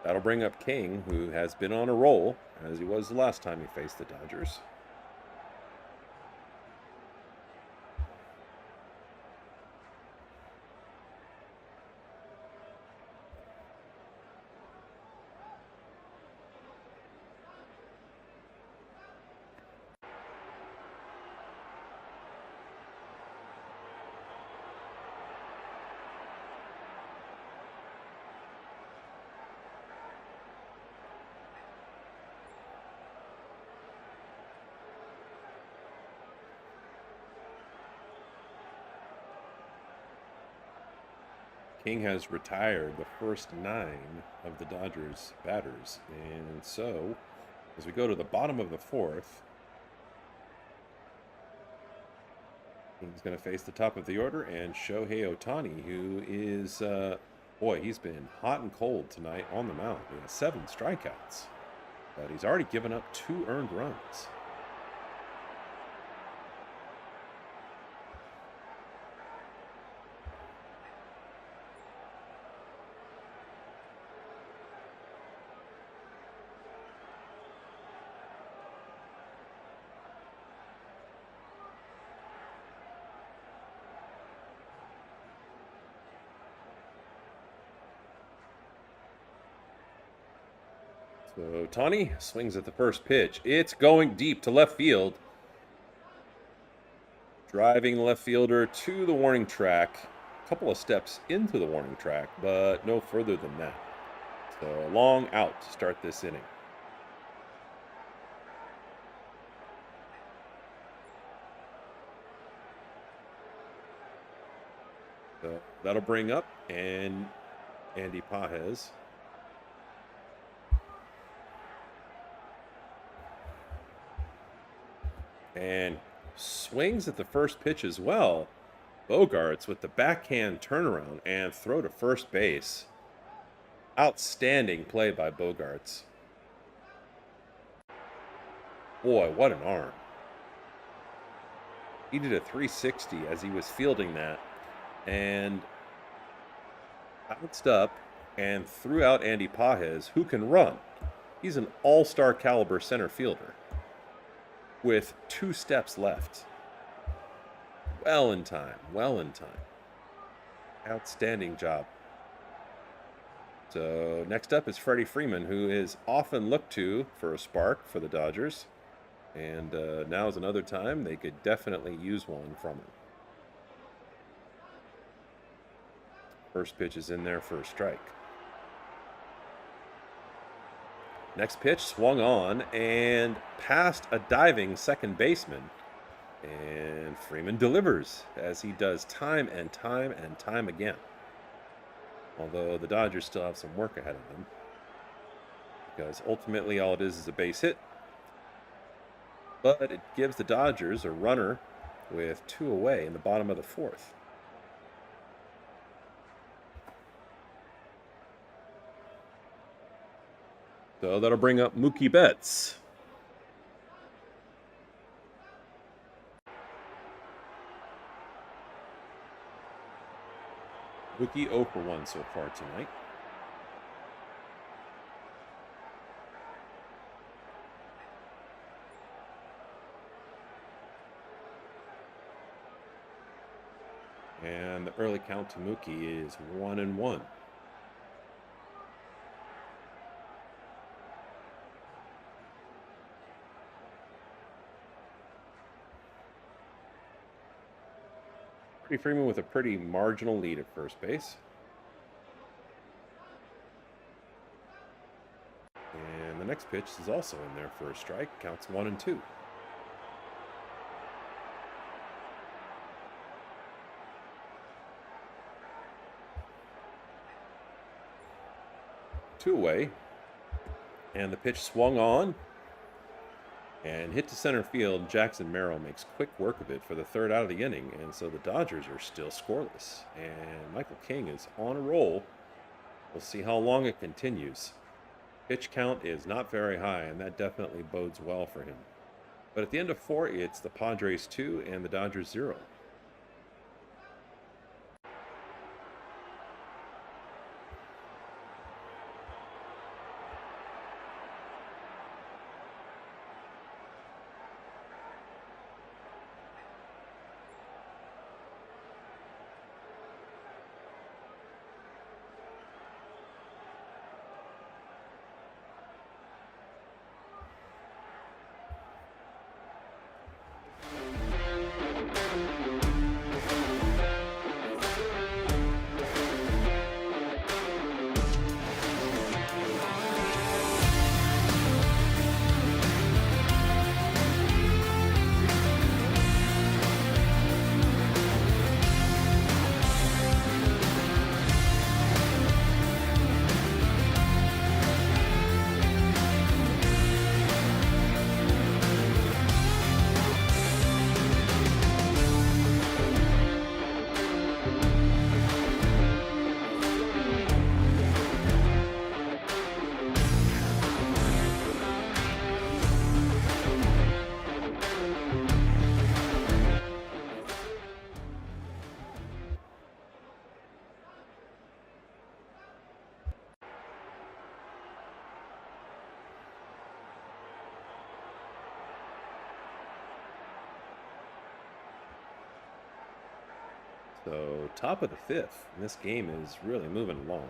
[SPEAKER 1] That'll bring up King, who has been on a roll, as he was the last time he faced the Dodgers. King has retired the first 9 of the Dodgers batters. And so, as we go to the bottom of the 4th, King's going to face the top of the order and Shohei Ohtani, who is, boy, he's been hot and cold tonight on the mound. He has 7 strikeouts, but he's already given up 2 earned runs. So Ohtani swings at the first pitch. It's going deep to left field. Driving the left fielder to the warning track. A couple of steps into the warning track, but no further than that. So a long out to start this inning. So that'll bring up and Andy Pages. And swings at the first pitch as well. Bogaerts with the backhand turnaround and throw to first base. Outstanding play by Bogaerts. Boy, what an arm. He did a 360 as he was fielding that and bounced up and threw out Andy Pages, who can run. He's an all-star caliber center fielder with 2 steps left. Well in time. Well in time. Outstanding job. So next up is Freddie Freeman, who is often looked to for a spark for the Dodgers. And now is another time they could definitely use one from him. First pitch is in there for a strike. Next pitch swung on and past a diving second baseman. And Freeman delivers, as he does time and time and time again. Although the Dodgers still have some work ahead of them, because ultimately all it is a base hit. But it gives the Dodgers a runner with 2 away in the bottom of the 4th. So that'll bring up Mookie Betts. Mookie 0 for 1 so far tonight. And the early count to Mookie is 1-1. Freddie Freeman with a pretty marginal lead at first base. And the next pitch is also in there for a strike. Counts 1-2. Two away. And the pitch swung on and hit to center field. Jackson Merrill makes quick work of it for the 3rd out of the inning. And so the Dodgers are still scoreless. And Michael King is on a roll. We'll see how long it continues. Pitch count is not very high, and that definitely bodes well for him. But at the end of 4, it's the Padres 2 and the Dodgers 0. So top of the 5th, and this game is really moving along.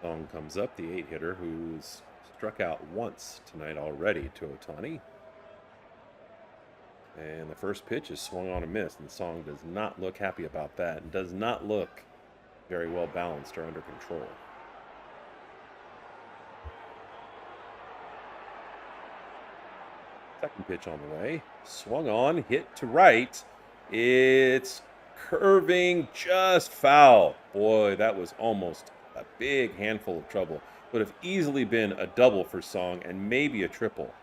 [SPEAKER 1] Song comes up, the 8-hitter, who's struck out once tonight already to Ohtani. And the first pitch is swung on a miss, and Song does not look happy about that, and does not look very well balanced or under control. Second pitch on the way. Swung on, hit to right. It's curving, just foul. Boy, that was almost a big handful of trouble. Would have easily been a double for Song and maybe a triple,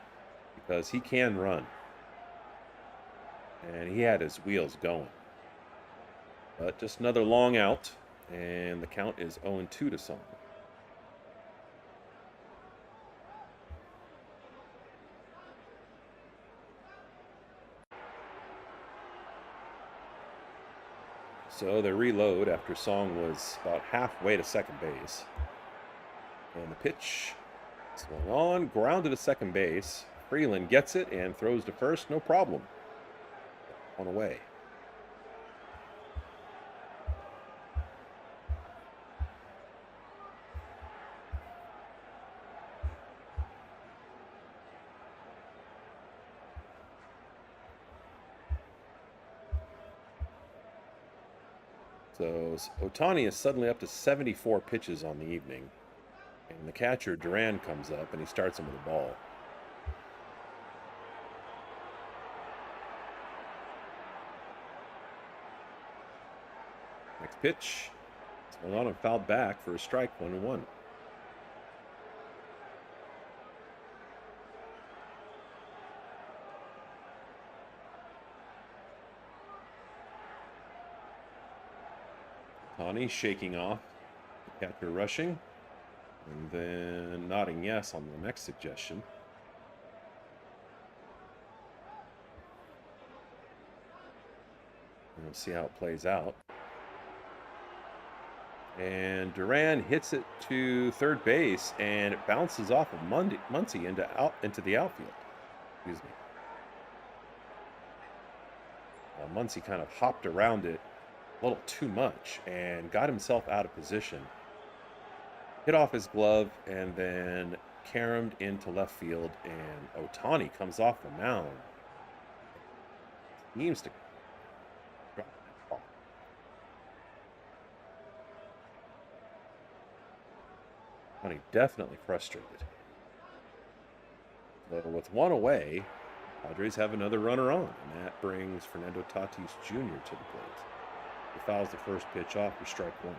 [SPEAKER 1] because he can run. And he had his wheels going. But just another long out. And the count is 0-2 to Song. So they reload after Song was about halfway to second base. And the pitch swung on, grounded to second base. Freeland gets it and throws to first, no problem. On away. So Ohtani is suddenly up to 74 pitches on the evening. And the catcher, Duran, comes up and he starts him with a ball. Next pitch. Swung on and fouled back for a strike, 1-1. Ohtani shaking off the catcher rushing. And then nodding yes on the next suggestion. And we'll see how it plays out. And Duran hits it to third base, and it bounces off of Muncy into the outfield. Excuse me. Muncy kind of hopped around it a little too much and got himself out of position. Hit off his glove and then caromed into left field, and Ohtani comes off the mound. Seems to drop that ball. Ohtani definitely frustrated. So with one away, Padres have another runner on, and that brings Fernando Tatis Jr. to the plate. He fouls the first pitch off for strike one.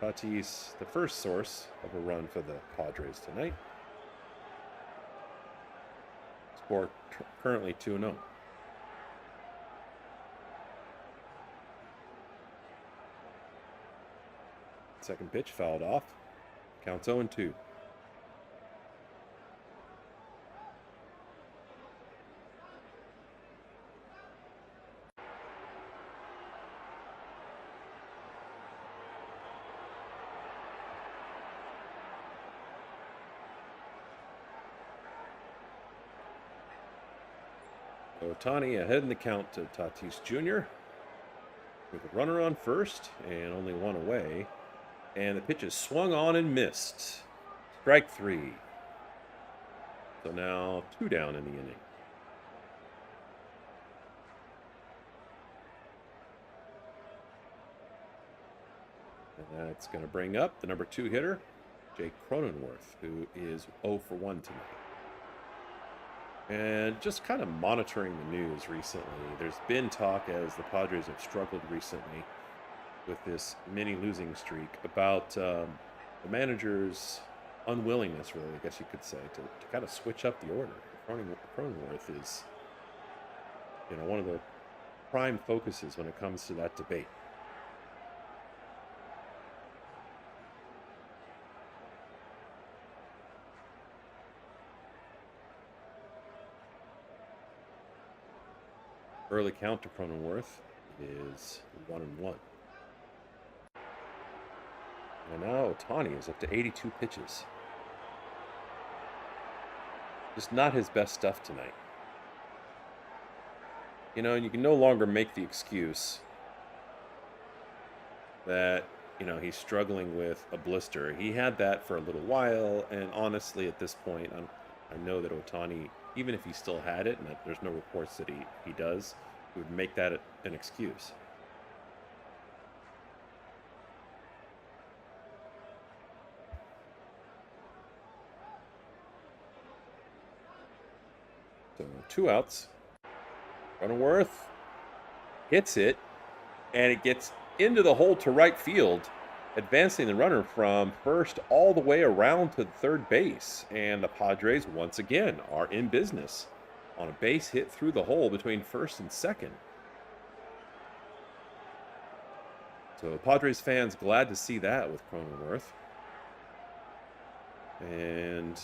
[SPEAKER 1] Tatis, the first source of a run for the Padres tonight. Score currently 2-0. Second pitch fouled off. Counts 0-2. Ohtani ahead in the count to Tatis Jr. with a runner on first and only one away. And the pitch is swung on and missed. Strike three. So now 2 down in the inning. And that's going to bring up the number 2 hitter, Jake Cronenworth, who is 0 for 1 tonight. And just kind of monitoring the news recently, there's been talk, as the Padres have struggled recently with this mini losing streak, about the manager's unwillingness, really, I guess you could say, to kind of switch up the order. Cronenworth is, one of the prime focuses when it comes to that debate. Early count to Cronenworth is 1-1. And now Ohtani is up to 82 pitches. Just not his best stuff tonight. You can no longer make the excuse that, he's struggling with a blister. He had that for a little while, and honestly, at this point, I know that Ohtani, even if he still had it, and that there's no reports that he does, he would make that an excuse. So 2 outs. Cronenworth hits it, and it gets into the hole to right field, advancing the runner from first all the way around to third base. And the Padres, once again, are in business on a base hit through the hole between first and second. So Padres fans glad to see that with Cronenworth. And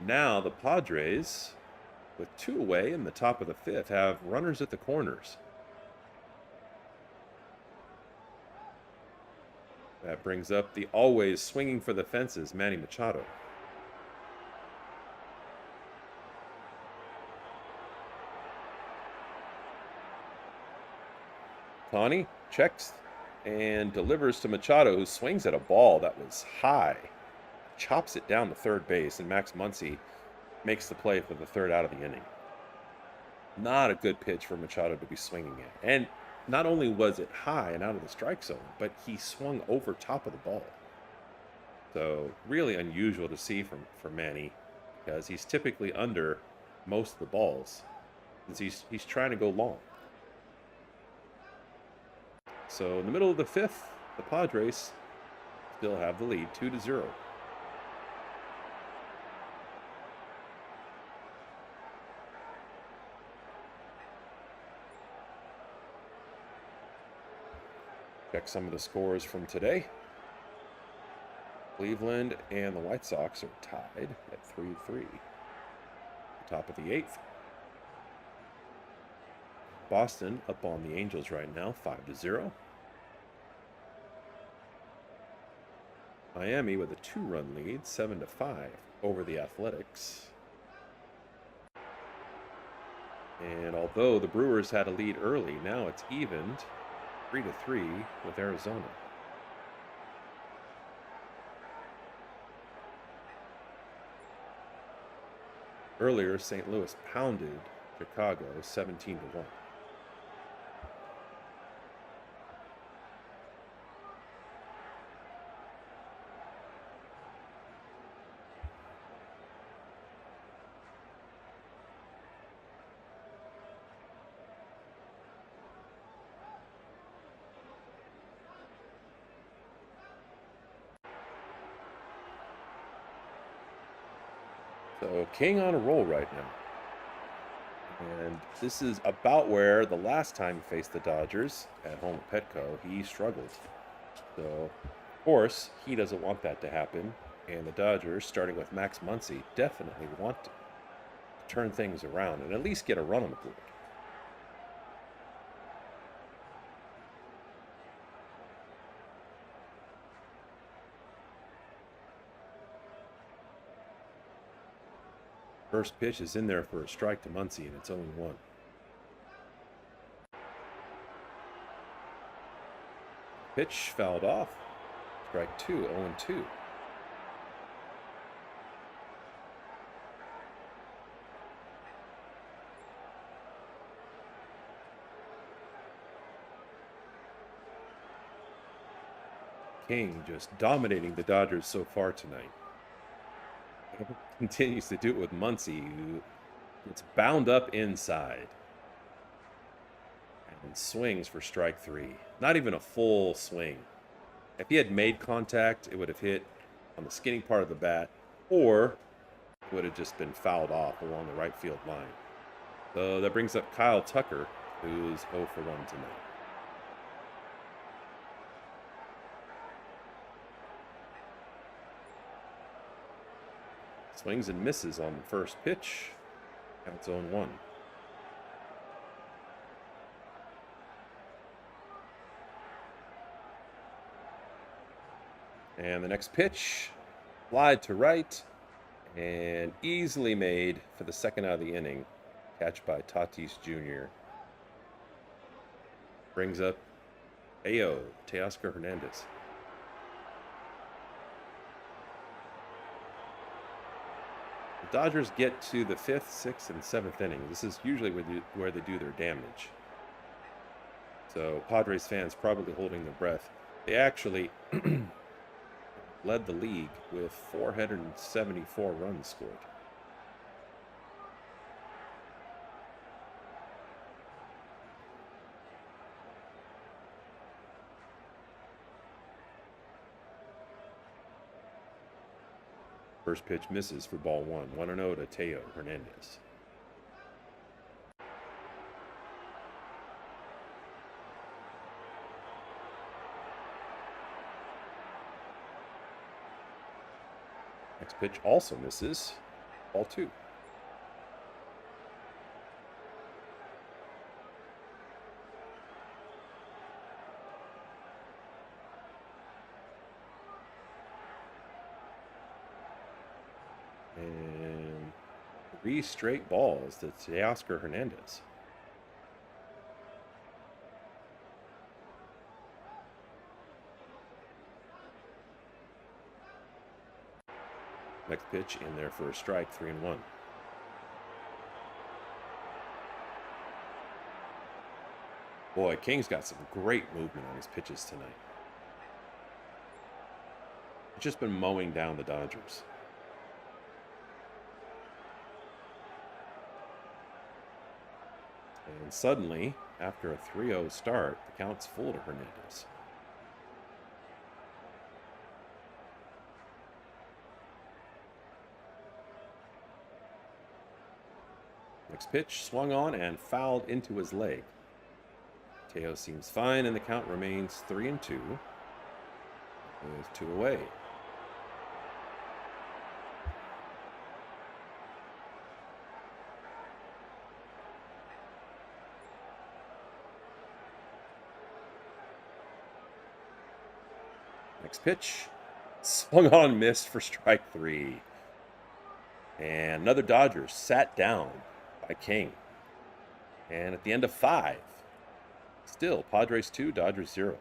[SPEAKER 1] now the Padres with 2 away in the top of the 5th, have runners at the corners. That brings up the always swinging for the fences, Manny Machado. Connie checks and delivers to Machado, who swings at a ball that was high, chops it down to third base, and Max Muncy makes the play for the 3rd out of the inning. Not a good pitch for Machado to be swinging at. And not only was it high and out of the strike zone, but he swung over top of the ball. So really unusual to see from Manny, because he's typically under most of the balls, since he's trying to go long. So in the middle of the 5th, the Padres still have the lead, 2-0. Check some of the scores from today. Cleveland and the White Sox are tied at 3-3. Top of the 8th. Boston up on the Angels right now, 5-0. Miami with a 2-run lead, 7-5 over the Athletics. And although the Brewers had a lead early, now it's evened 3-3 with Arizona. Earlier, St. Louis pounded Chicago 17-1. So King on a roll right now. And this is about where the last time he faced the Dodgers at home at Petco, he struggled. So, of course, he doesn't want that to happen. And the Dodgers, starting with Max Muncy, definitely want to turn things around and at least get a run on the board. First pitch is in there for a strike to Muncy, and it's 0-1. Pitch fouled off. Strike 2, 0-2. King just dominating the Dodgers so far tonight. Continues to do it with Muncy, who gets bound up inside and swings for strike 3. Not even a full swing. If he had made contact, it would have hit on the skinny part of the bat, or it would have just been fouled off along the right field line. So that brings up Kyle Tucker, who's 0 for 1 tonight. Swings and misses on the first pitch. Counts 0-1. And the next pitch, slide to right, and easily made for the 2nd out of the inning. Catch by Tatis Jr. Brings up Teoscar Hernandez. The Dodgers get to the 5th, 6th, and 7th inning. This is usually where they do their damage. So Padres fans probably holding their breath. They actually led the league with 474 runs scored. First pitch misses for ball 1. 1-0 to Teo Hernandez. Next pitch also misses. Ball 2. 3 straight balls to Teoscar Hernandez. Next pitch in there for a strike, 3-1. Boy, King's got some great movement on his pitches tonight. He's just been mowing down the Dodgers. And suddenly, after a 3-0 start, the count's full to Hernandez. Next pitch swung on and fouled into his leg. Teo seems fine, and the count remains 3-2 with 2 away. Next pitch swung on, missed for strike 3. And another Dodger sat down by King. And at the end of 5, still Padres 2, Dodgers 0.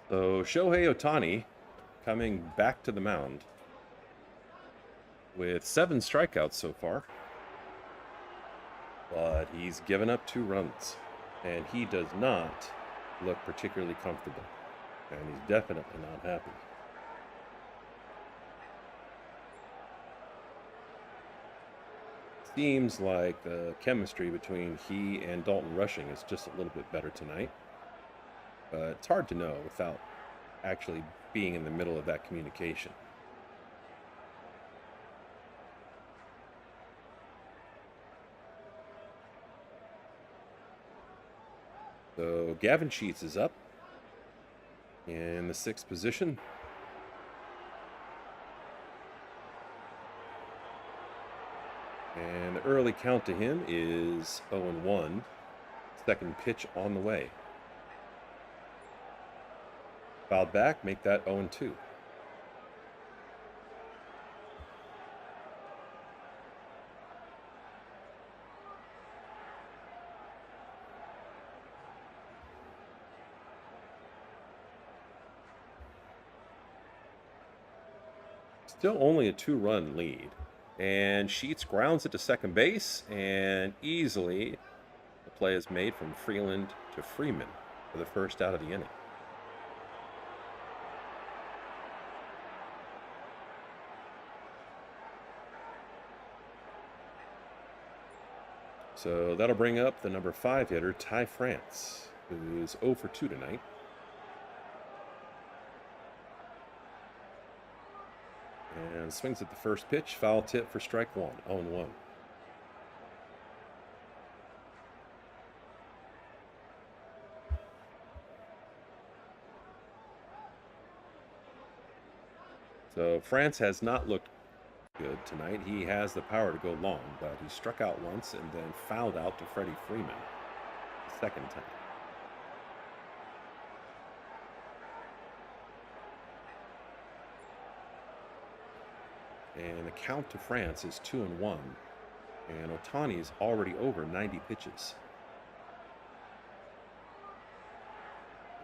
[SPEAKER 1] So Shohei Ohtani coming back to the mound with 7 strikeouts so far. But he's given up 2 runs. And he does not look particularly comfortable. And he's definitely not happy. Seems like the chemistry between he and Dalton Rushing is just a little bit better tonight. But it's hard to know without actually being in the middle of that communication. So Gavin Sheets is up in the 6th position. And the early count to him is 0-1. Second pitch on the way. Fouled back, make that 0-2. Still only a 2-run lead. And Sheets grounds it to second base, and easily the play is made from Freeland to Freeman for the first out of the inning. So that'll bring up the number 5 hitter, Ty France, who's 0 for 2 tonight. And swings at the first pitch, foul tip for strike 1, 0-1. So France has not looked good tonight. He has the power to go long, but he struck out once and then fouled out to Freddie Freeman the second time. And the count to France is 2-1. And Ohtani's already over 90 pitches.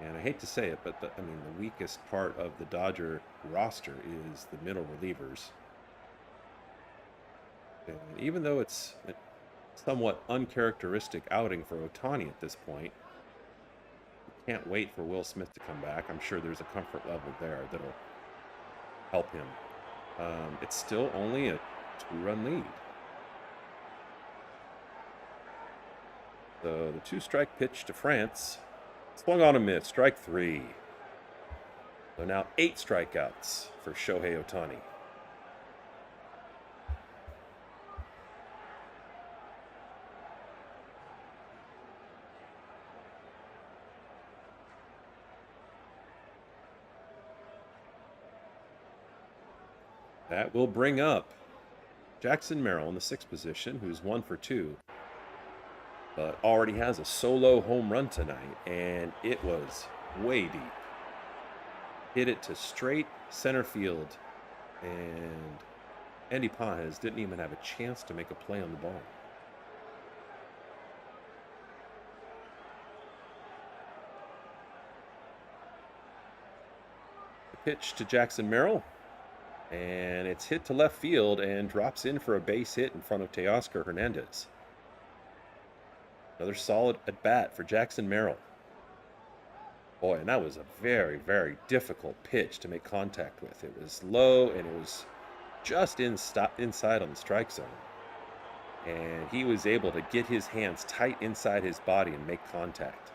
[SPEAKER 1] And I hate to say it, but the weakest part of the Dodger roster is the middle relievers. And even though it's a somewhat uncharacteristic outing for Ohtani at this point, can't wait for Will Smith to come back. I'm sure there's a comfort level there that'll help him. It's still only a 2-run lead. So the 2-strike pitch to France. Swung on a miss, strike 3. So now 8 strikeouts for Shohei Ohtani. That will bring up Jackson Merrill in the 6th position, who's 1 for 2. But already has a solo home run tonight, and it was way deep. Hit it to straight center field, and Andy Pages didn't even have a chance to make a play on the ball. The pitch to Jackson Merrill, and it's hit to left field and drops in for a base hit in front of Teoscar Hernandez. Another solid at bat for Jackson Merrill. Boy, and that was a very, very difficult pitch to make contact with. It was low and it was just inside on the strike zone. And he was able to get his hands tight inside his body and make contact.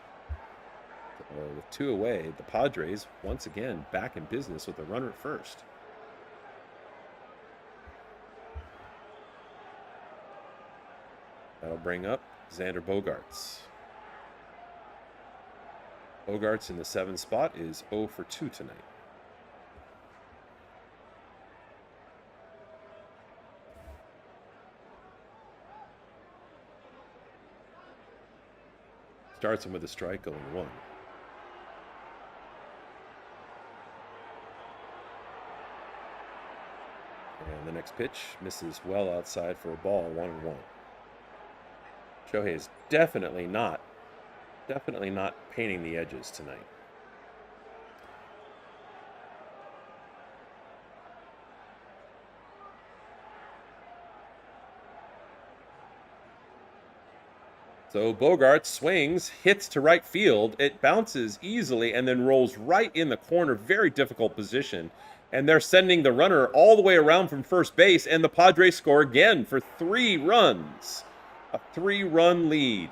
[SPEAKER 1] So with 2 away, the Padres once again back in business with a runner at first. That'll bring up Xander Bogaerts. Bogaerts in the 7th spot is 0 for 2 tonight. Starts him with a strike, 0-1. And the next pitch misses well outside for a ball, 1-1. Shohei is definitely not painting the edges tonight. So Bogaerts swings, hits to right field. It bounces easily and then rolls right in the corner. Very difficult position. And they're sending the runner all the way around from first base, and the Padres score again for 3 runs. A 3-run lead.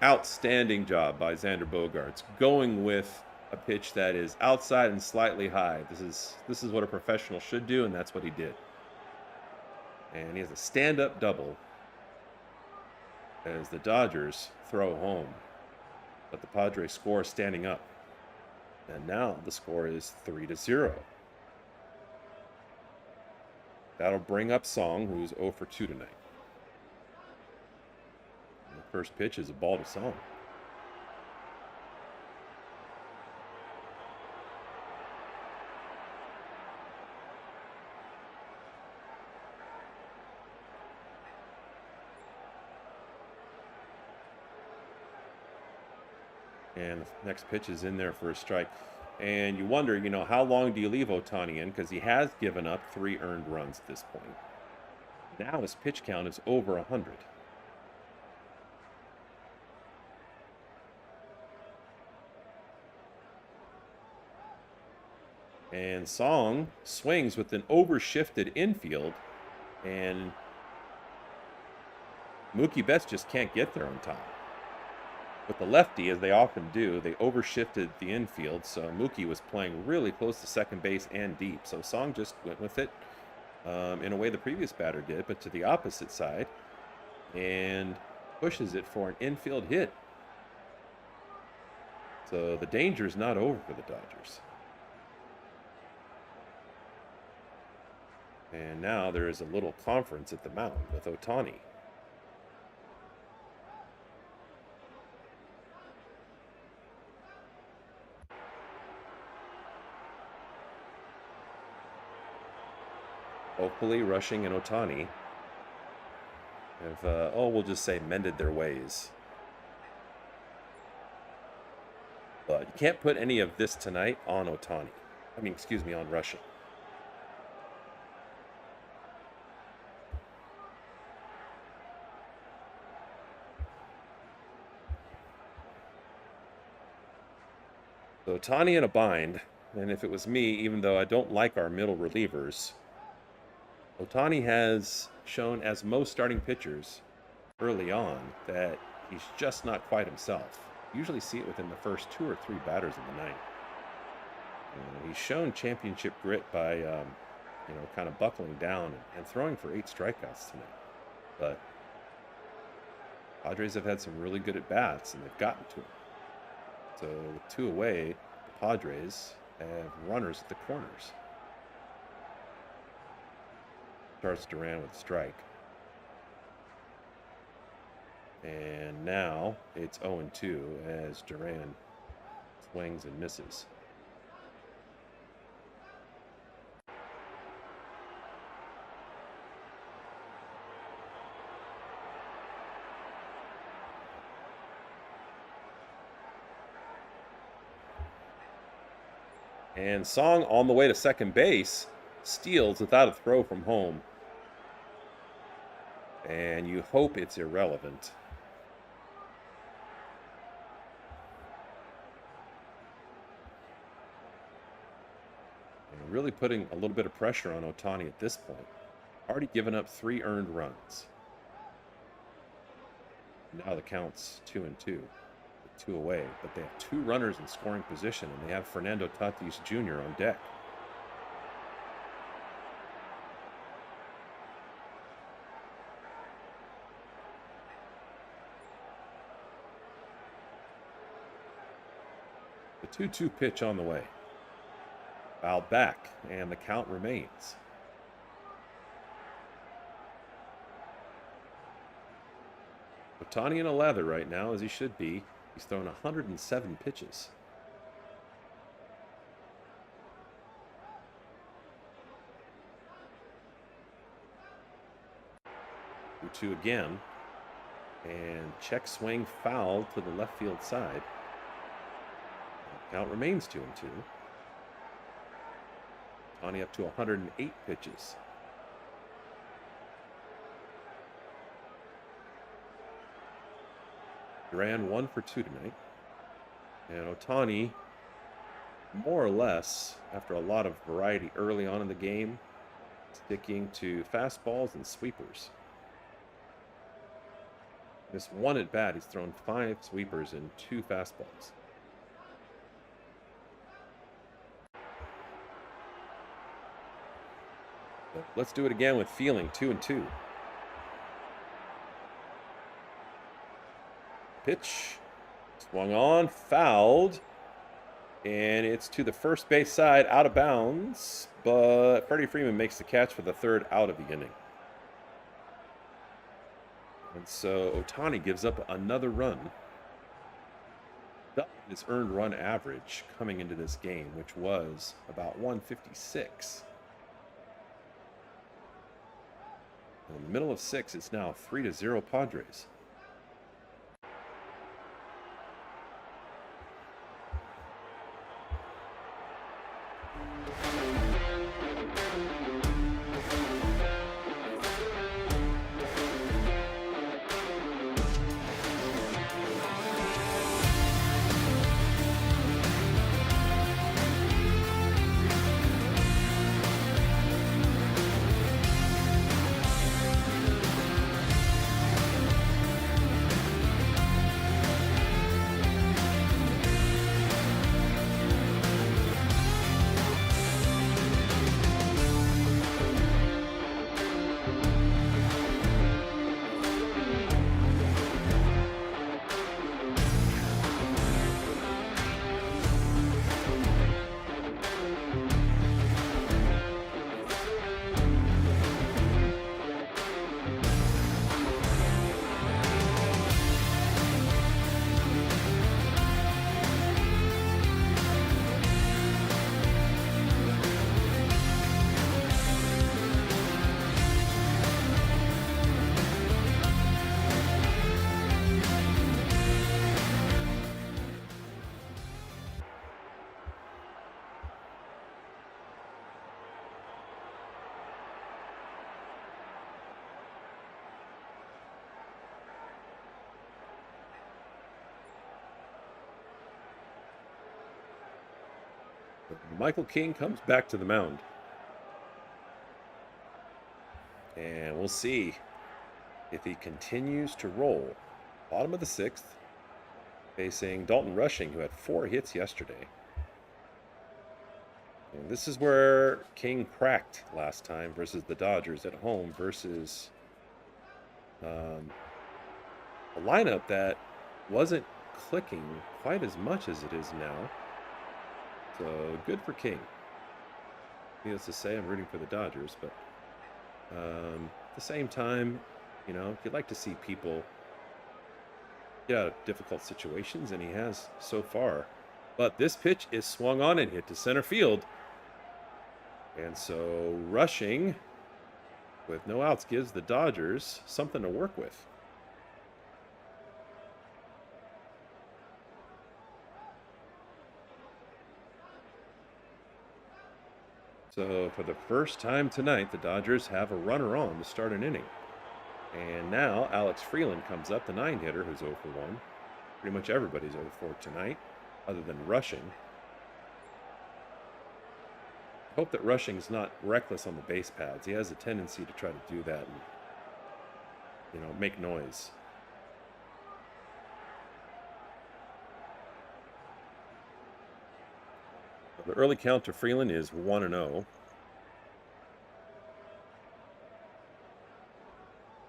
[SPEAKER 1] Outstanding job by Xander Bogaerts, going with a pitch that is outside and slightly high. This is what a professional should do, and that's what he did. And he has a stand-up double as the Dodgers throw home. But the Padres score standing up. And now the score is 3-0. That'll bring up Song, who's 0 for 2 tonight. And the first pitch is a ball to Song. And the next pitch is in there for a strike. And you wonder, how long do you leave Ohtani in? Because he has given up 3 earned runs at this point. Now his pitch count is over 100. And Song swings with an overshifted infield. And Mookie Betts just can't get there on time. With the lefty, as they often do, they overshifted the infield, so Mookie was playing really close to second base and deep. So Song just went with it in a way the previous batter did, but to the opposite side, and pushes it for an infield hit. So the danger is not over for the Dodgers. And now there is a little conference at the mound with Ohtani. Hopefully, Rushing and Ohtani have, we'll just say mended their ways. But you can't put any of this tonight on Ohtani. On Rushing. So Ohtani in a bind, and if it was me, even though I don't like our middle relievers, Ohtani has shown, as most starting pitchers early on, that he's just not quite himself. You usually see it within the first 2 or 3 batters of the night. He's shown championship grit by, kind of buckling down and throwing for 8 strikeouts tonight. But Padres have had some really good at-bats, and they've gotten to him. So with 2 away, the Padres have runners at the corners. Starts Duran with a strike. And now it's 0-2 as Duran swings and misses. And Song on the way to second base steals without a throw from home. And you hope it's irrelevant. And really putting a little bit of pressure on Ohtani at this point. Already given up 3 earned runs. Now the count's 2-2. 2 away, but they have 2 runners in scoring position, and they have Fernando Tatis Jr. on deck. The 2-2 pitch on the way. Fouled back, and the count remains. Ohtani in a lather right now, as he should be. He's thrown 107 pitches. 2-2 again. And check swing foul to the left field side. Count remains 2-2. Ohtani up to 108 pitches. Duran 1 for 2 tonight. And Ohtani, more or less, after a lot of variety early on in the game, sticking to fastballs and sweepers. This 1 at bat, he's thrown 5 sweepers and 2 fastballs. So let's do it again with feeling. 2-2. Pitch, swung on, fouled, and it's to the first base side, out of bounds, but Freddie Freeman makes the catch for the 3rd out of the inning. And so Ohtani gives up another run. His earned run average coming into this game, which was about 156. In the middle of 6, it's now 3-0 Padres. Michael King comes back to the mound. And we'll see if he continues to roll. Bottom of the sixth, facing Dalton Rushing, who had 4 hits yesterday. And this is where King cracked last time versus the Dodgers at home versus a lineup that wasn't clicking quite as much as it is now. So good for King. Needless to say, I'm rooting for the Dodgers, but at the same time, you'd like to see people get out of difficult situations, and he has so far. But this pitch is swung on and hit to center field. And so Rushing, with no outs, gives the Dodgers something to work with. So for the first time tonight, the Dodgers have a runner on to start an inning. And now Alex Freeland comes up, the 9-hitter, who's 0 for 1. Pretty much everybody's 0 for 4 tonight, other than Rushing. I hope that Rushing's not reckless on the base paths. He has a tendency to try to do that and, make noise. The early count to Freeland is 1-0.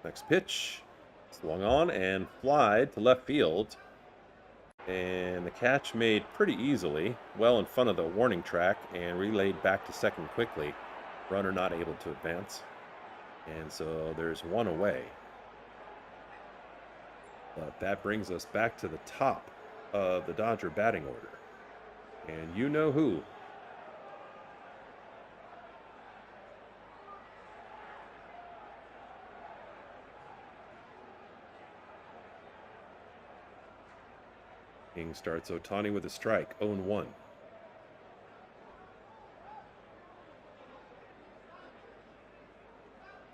[SPEAKER 1] Next pitch, swung on and flied to left field. And the catch made pretty easily, well in front of the warning track, and relayed back to second quickly. Runner not able to advance. And so there's one away. But that brings us back to the top of the Dodger batting order. And you know who. King starts Ohtani with a strike, 0-1.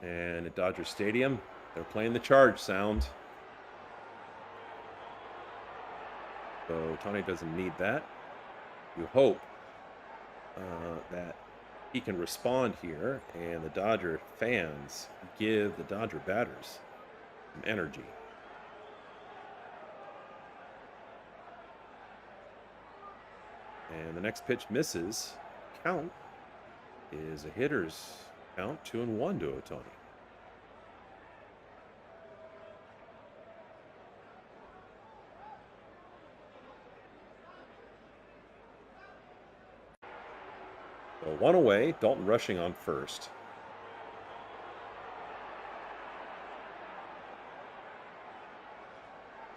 [SPEAKER 1] And at Dodger Stadium, they're playing the charge sound. So Ohtani doesn't need that. You hope that he can respond here, and the Dodger fans give the Dodger batters some energy. And the next pitch misses. Count is a hitter's count, 2-1 to Ohtani. So 1 away, Dalton Rushing on first.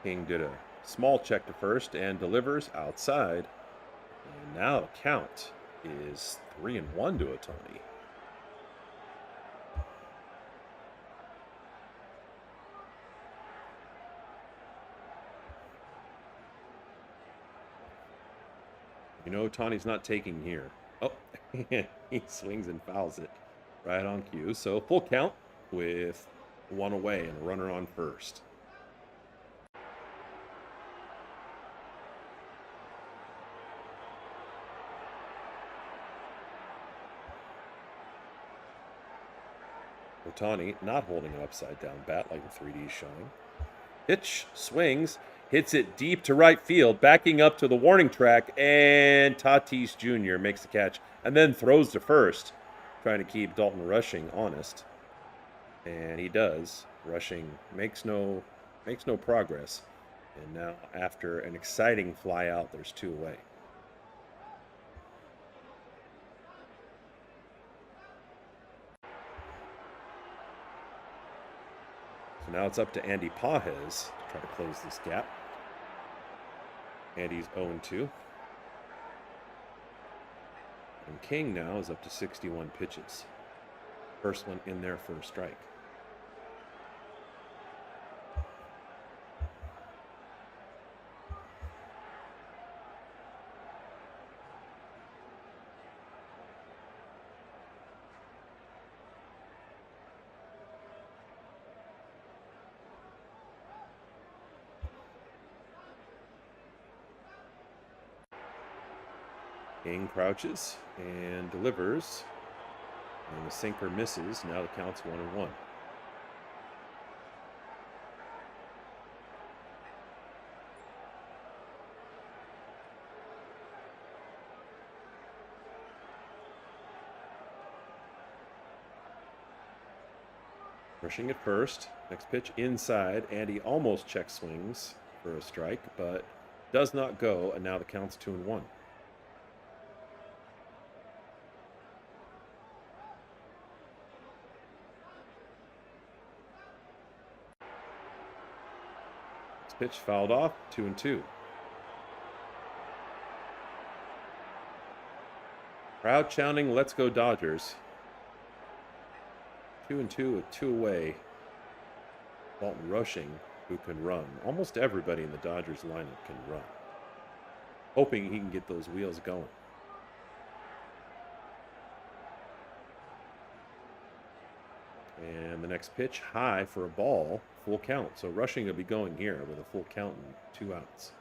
[SPEAKER 1] King did a small check to first and delivers outside. And now the count is 3-1 to Ohtani. Ohtani's not taking here. Oh, he swings and fouls it right on cue. So full count with 1 away and a runner on first. Ohtani not holding an upside down bat like the 3D is showing. Pitch, swings, hits it deep to right field, backing up to the warning track, and Tatis Jr. makes the catch and then throws to first, trying to keep Dalton Rushing honest. And he does. Rushing makes no progress. And now, after an exciting fly out, there's 2 away. So now it's up to Andy Pages to try to close this gap. Andy's 0-2. And King now is up to 61 pitches. First one in there for a strike. King crouches and delivers. And the sinker misses. Now the count's 1-1. Rushing at first. Next pitch inside. Andy almost check swings for a strike, but does not go. And now the count's 2-1. Next pitch fouled off. 2-2. Crowd chanting, "Let's go Dodgers." 2-2 with 2 away. Walton rushing, who can run. Almost everybody in the Dodgers lineup can run. Hoping he can get those wheels going. And the next pitch, high for a ball, full count. So rushing will be going here with a full count and 2 outs.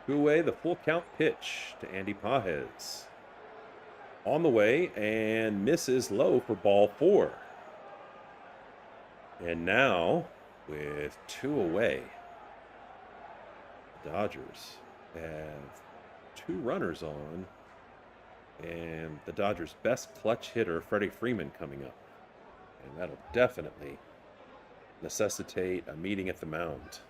[SPEAKER 1] Two away, the full count pitch to Andy Pages. On the way and misses low for ball 4. And now, with 2 away, the Dodgers have 2 runners on, and the Dodgers' best clutch hitter, Freddie Freeman, coming up. And that'll definitely necessitate a meeting at the mound.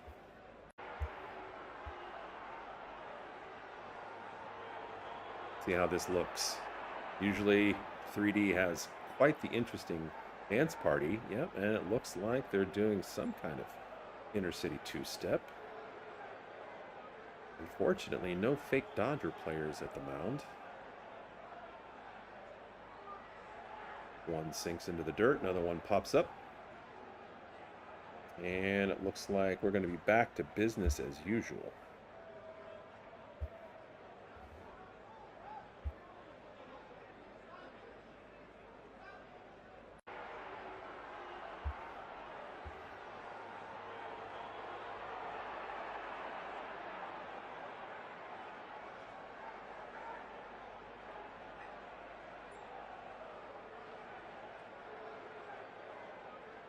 [SPEAKER 1] See how this looks. Usually 3D has quite the interesting dance party. Yep, and it looks like they're doing some kind of inner-city 2-step. Unfortunately, no fake Dodger players at the mound. One sinks into the dirt, another one pops up. And it looks like we're going to be back to business as usual.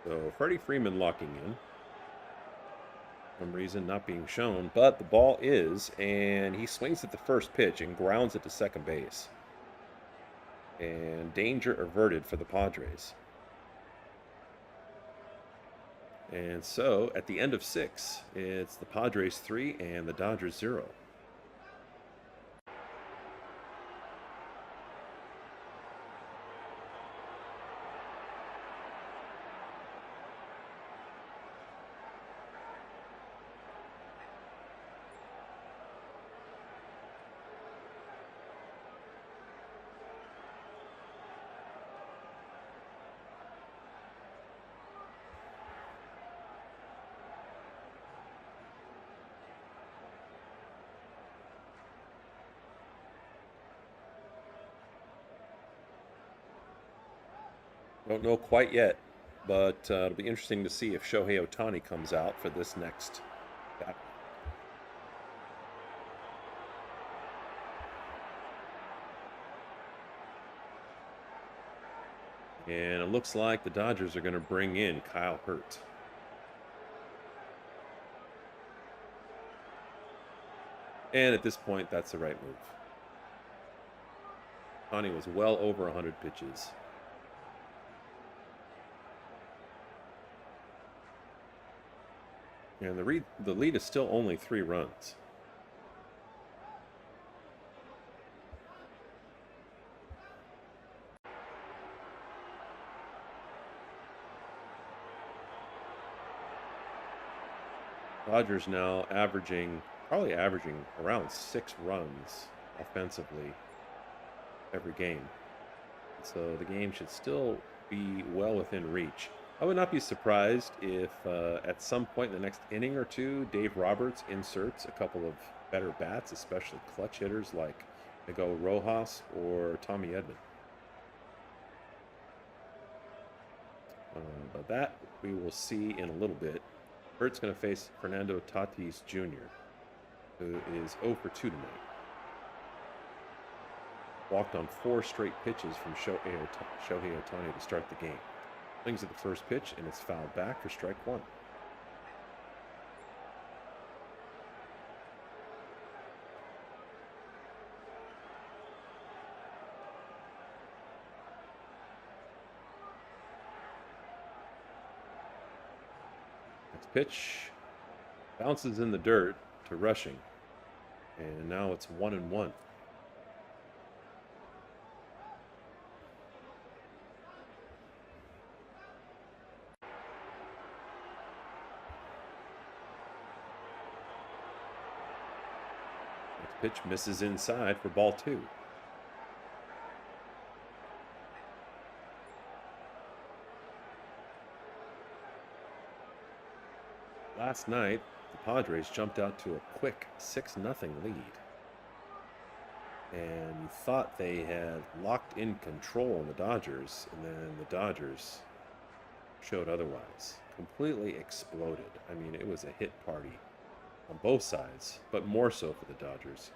[SPEAKER 1] So Freddie Freeman locking in. For some reason not being shown, but the ball is, and he swings at the first pitch and grounds it to second base. And danger averted for the Padres. And so at the end of 6, it's the Padres 3 and the Dodgers 0. Don't know quite yet, but it'll be interesting to see if Shohei Ohtani comes out for this next battle. And it looks like the Dodgers are going to bring in Kyle Hurt. And at this point, that's the right move. Ohtani was well over 100 pitches. And the lead is still only 3 runs. Dodgers now probably averaging around 6 runs offensively every game. So the game should still be well within reach. I would not be surprised if at some point in the next inning or two, Dave Roberts inserts a couple of better bats, especially clutch hitters like Miguel Rojas or Tommy Edman. But that we will see in a little bit. Hurt's going to face Fernando Tatis Jr., who is 0 for 2 tonight. Walked on 4 straight pitches from Shohei Ohtani to start the game. Swings at the first pitch, and it's fouled back for strike 1. Next pitch bounces in the dirt to Rushing, and now it's 1-1. Next pitch misses inside for ball 2. Last night, the Padres jumped out to a quick 6-0 lead. And you thought they had locked in control on the Dodgers, and then the Dodgers showed otherwise. Completely exploded. I mean, it was a hit party on both sides, but more so for the Dodgers.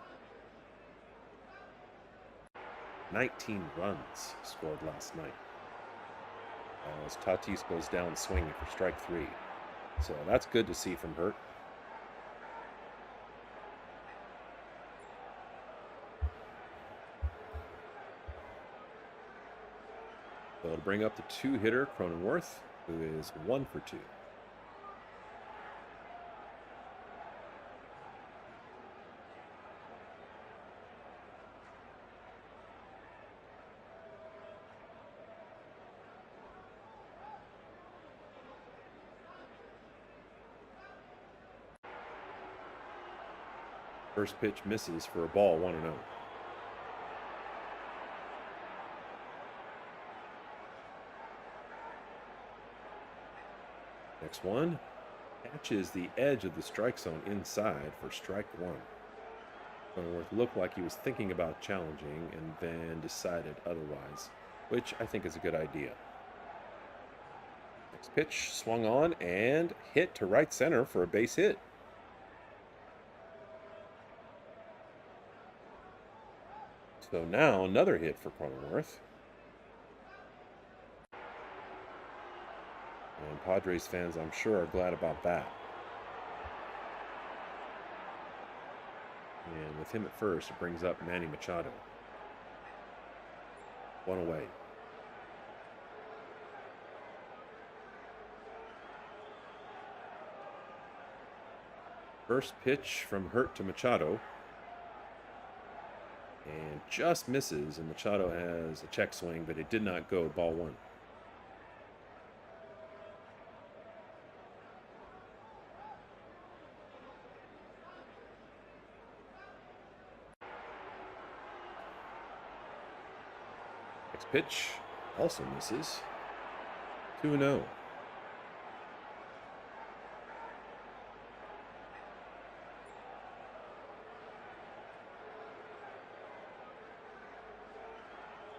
[SPEAKER 1] 19 runs scored last night as Tatis goes down swinging for strike 3. So that's good to see from Hurt. So it'll bring up the 2-hitter Cronenworth, who is 1 for 2. First pitch misses for a ball, 1-0. Next one catches the edge of the strike zone inside for strike 1. Cronenworth looked like he was thinking about challenging and then decided otherwise, which I think is a good idea. Next pitch swung on and hit to right center for a base hit. So now another hit for Cronenworth. And Padres fans, I'm sure, are glad about that. And with him at first, it brings up Manny Machado. 1 away. First pitch from Hurt to Machado. And just misses, and Machado has a check swing, but it did not go, ball 1. Next pitch also misses. 2-0.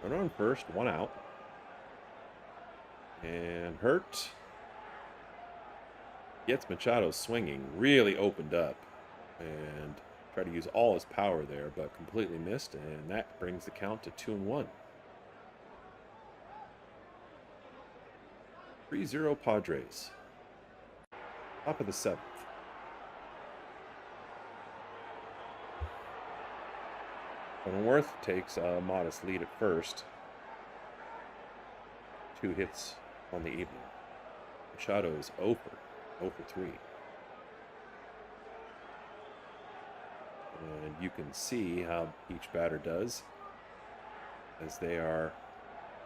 [SPEAKER 1] Runner on first, 1 out. And Hurt gets Machado swinging, really opened up, and tried to use all his power there, but completely missed, and that brings the count to 2-1. 3-0 Padres. Top of the 7th. Cronenworth takes a modest lead at first. 2 hits on the evening. Machado is 0 for 3. And you can see how each batter does as they are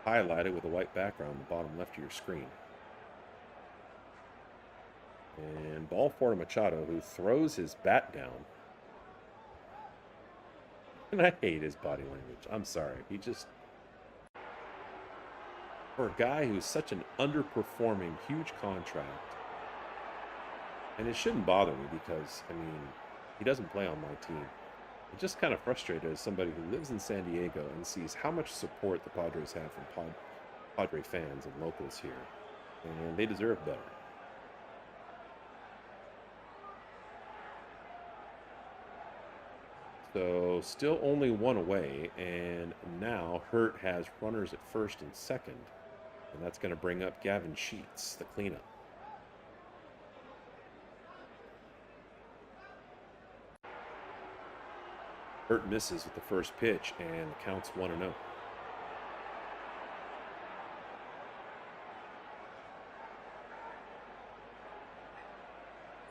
[SPEAKER 1] highlighted with a white background on the bottom left of your screen. And ball 4 to Machado, who throws his bat down. And I hate his body language. I'm sorry. He just... For a guy who's such an underperforming, huge contract, and it shouldn't bother me because, I mean, He doesn't play on my team. I'm just kind of frustrated as somebody who lives in San Diego and sees how much support the Padres have from Padre fans and locals here. And they deserve better. So still only one away, and now Hurt has runners at first and second. And that's going to bring up Gavin Sheets, the cleanup. Hurt misses with the first pitch, and the count's 1-0.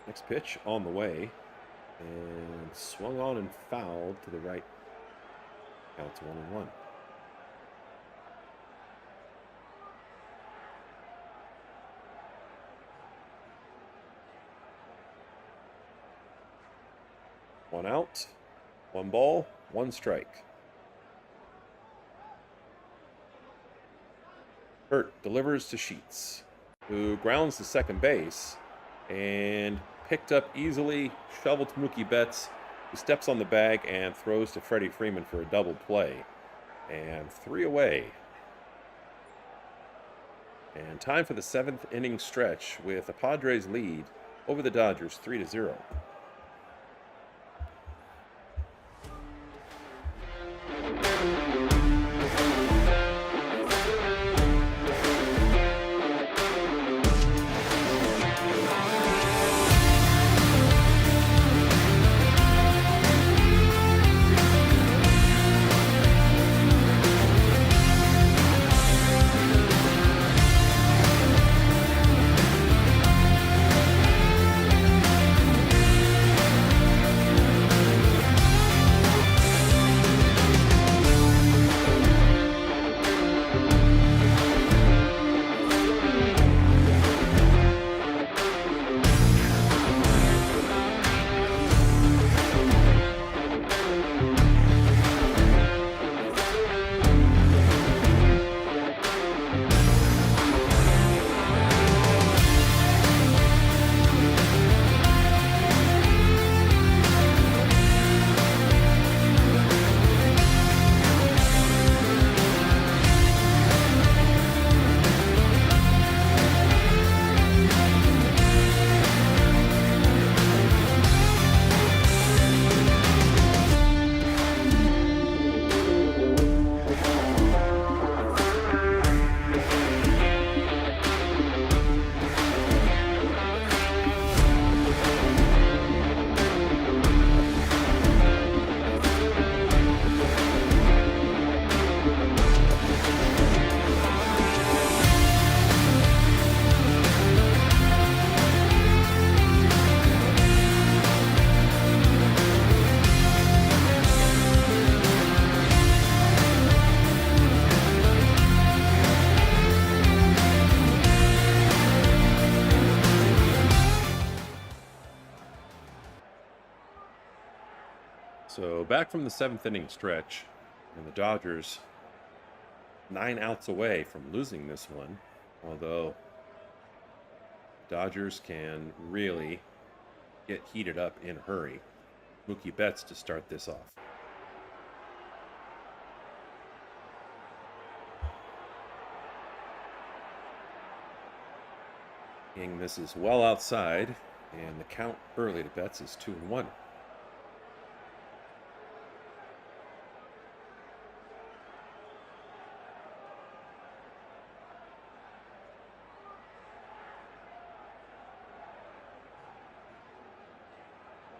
[SPEAKER 1] Next pitch on the way, and swung on and fouled to the right. Counts 1-1. One out, one ball, one strike. Hurt delivers to Sheets, who grounds to second base and picked up easily, shoveled to Mookie Betts, who steps on the bag and throws to Freddie Freeman for a double play. And 3 away. And time for the 7th inning stretch with the Padres lead over the Dodgers 3-0. So back from the 7th inning stretch, and the Dodgers 9 outs away from losing this one, although Dodgers can really get heated up in a hurry. Mookie Betts to start this off. King misses well outside, and the count early to Betts is 2-1.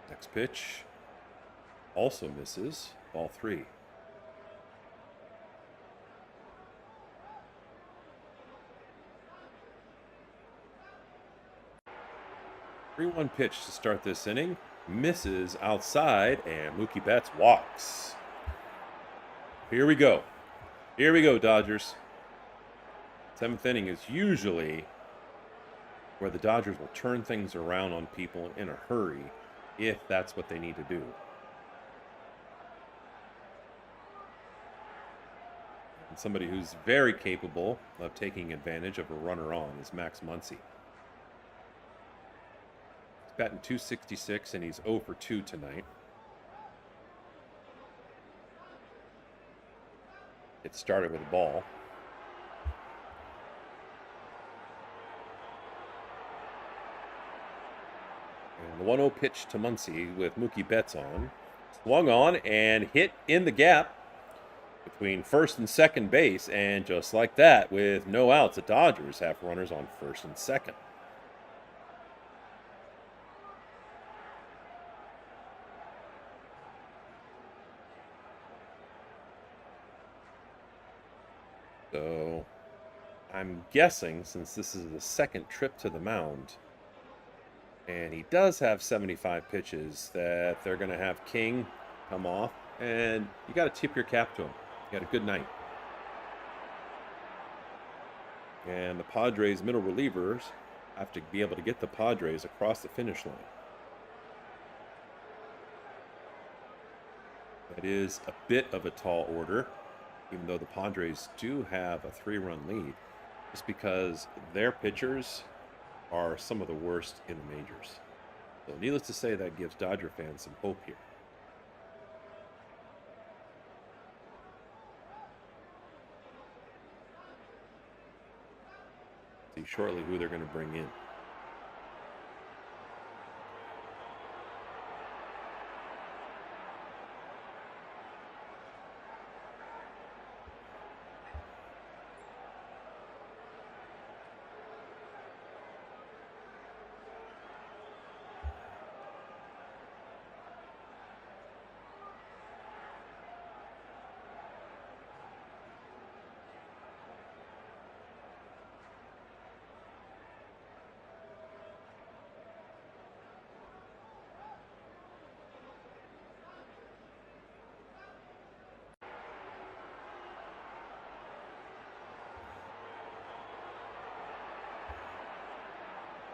[SPEAKER 1] Next pitch also misses, ball 3. Three-one pitch to start this inning, misses outside, and Mookie Betts walks. Here we go. Here we go, Dodgers. 7th inning is usually where the Dodgers will turn things around on people in a hurry, if that's what they need to do. And somebody who's very capable of taking advantage of a runner on is Max Muncy. batting .266, and he's 0 for 2 tonight. It started with a ball. And the 1-0 pitch to Muncy with Mookie Betts on. Swung on and hit in the gap between first and second base. And just like that, with no outs, the Dodgers have runners on first and second. So I'm guessing, since this is the second trip to the mound, and he does have 75 pitches, that they're going to have King come off. And you got to tip your cap to him. He had a good night. And the Padres middle relievers have to be able to get the Padres across the finish line. That is a bit of a tall order, even though the Padres do have a 3-run lead, just because their pitchers are some of the worst in the majors. So needless to say, that gives Dodger fans some hope here. See shortly who they're going to bring in.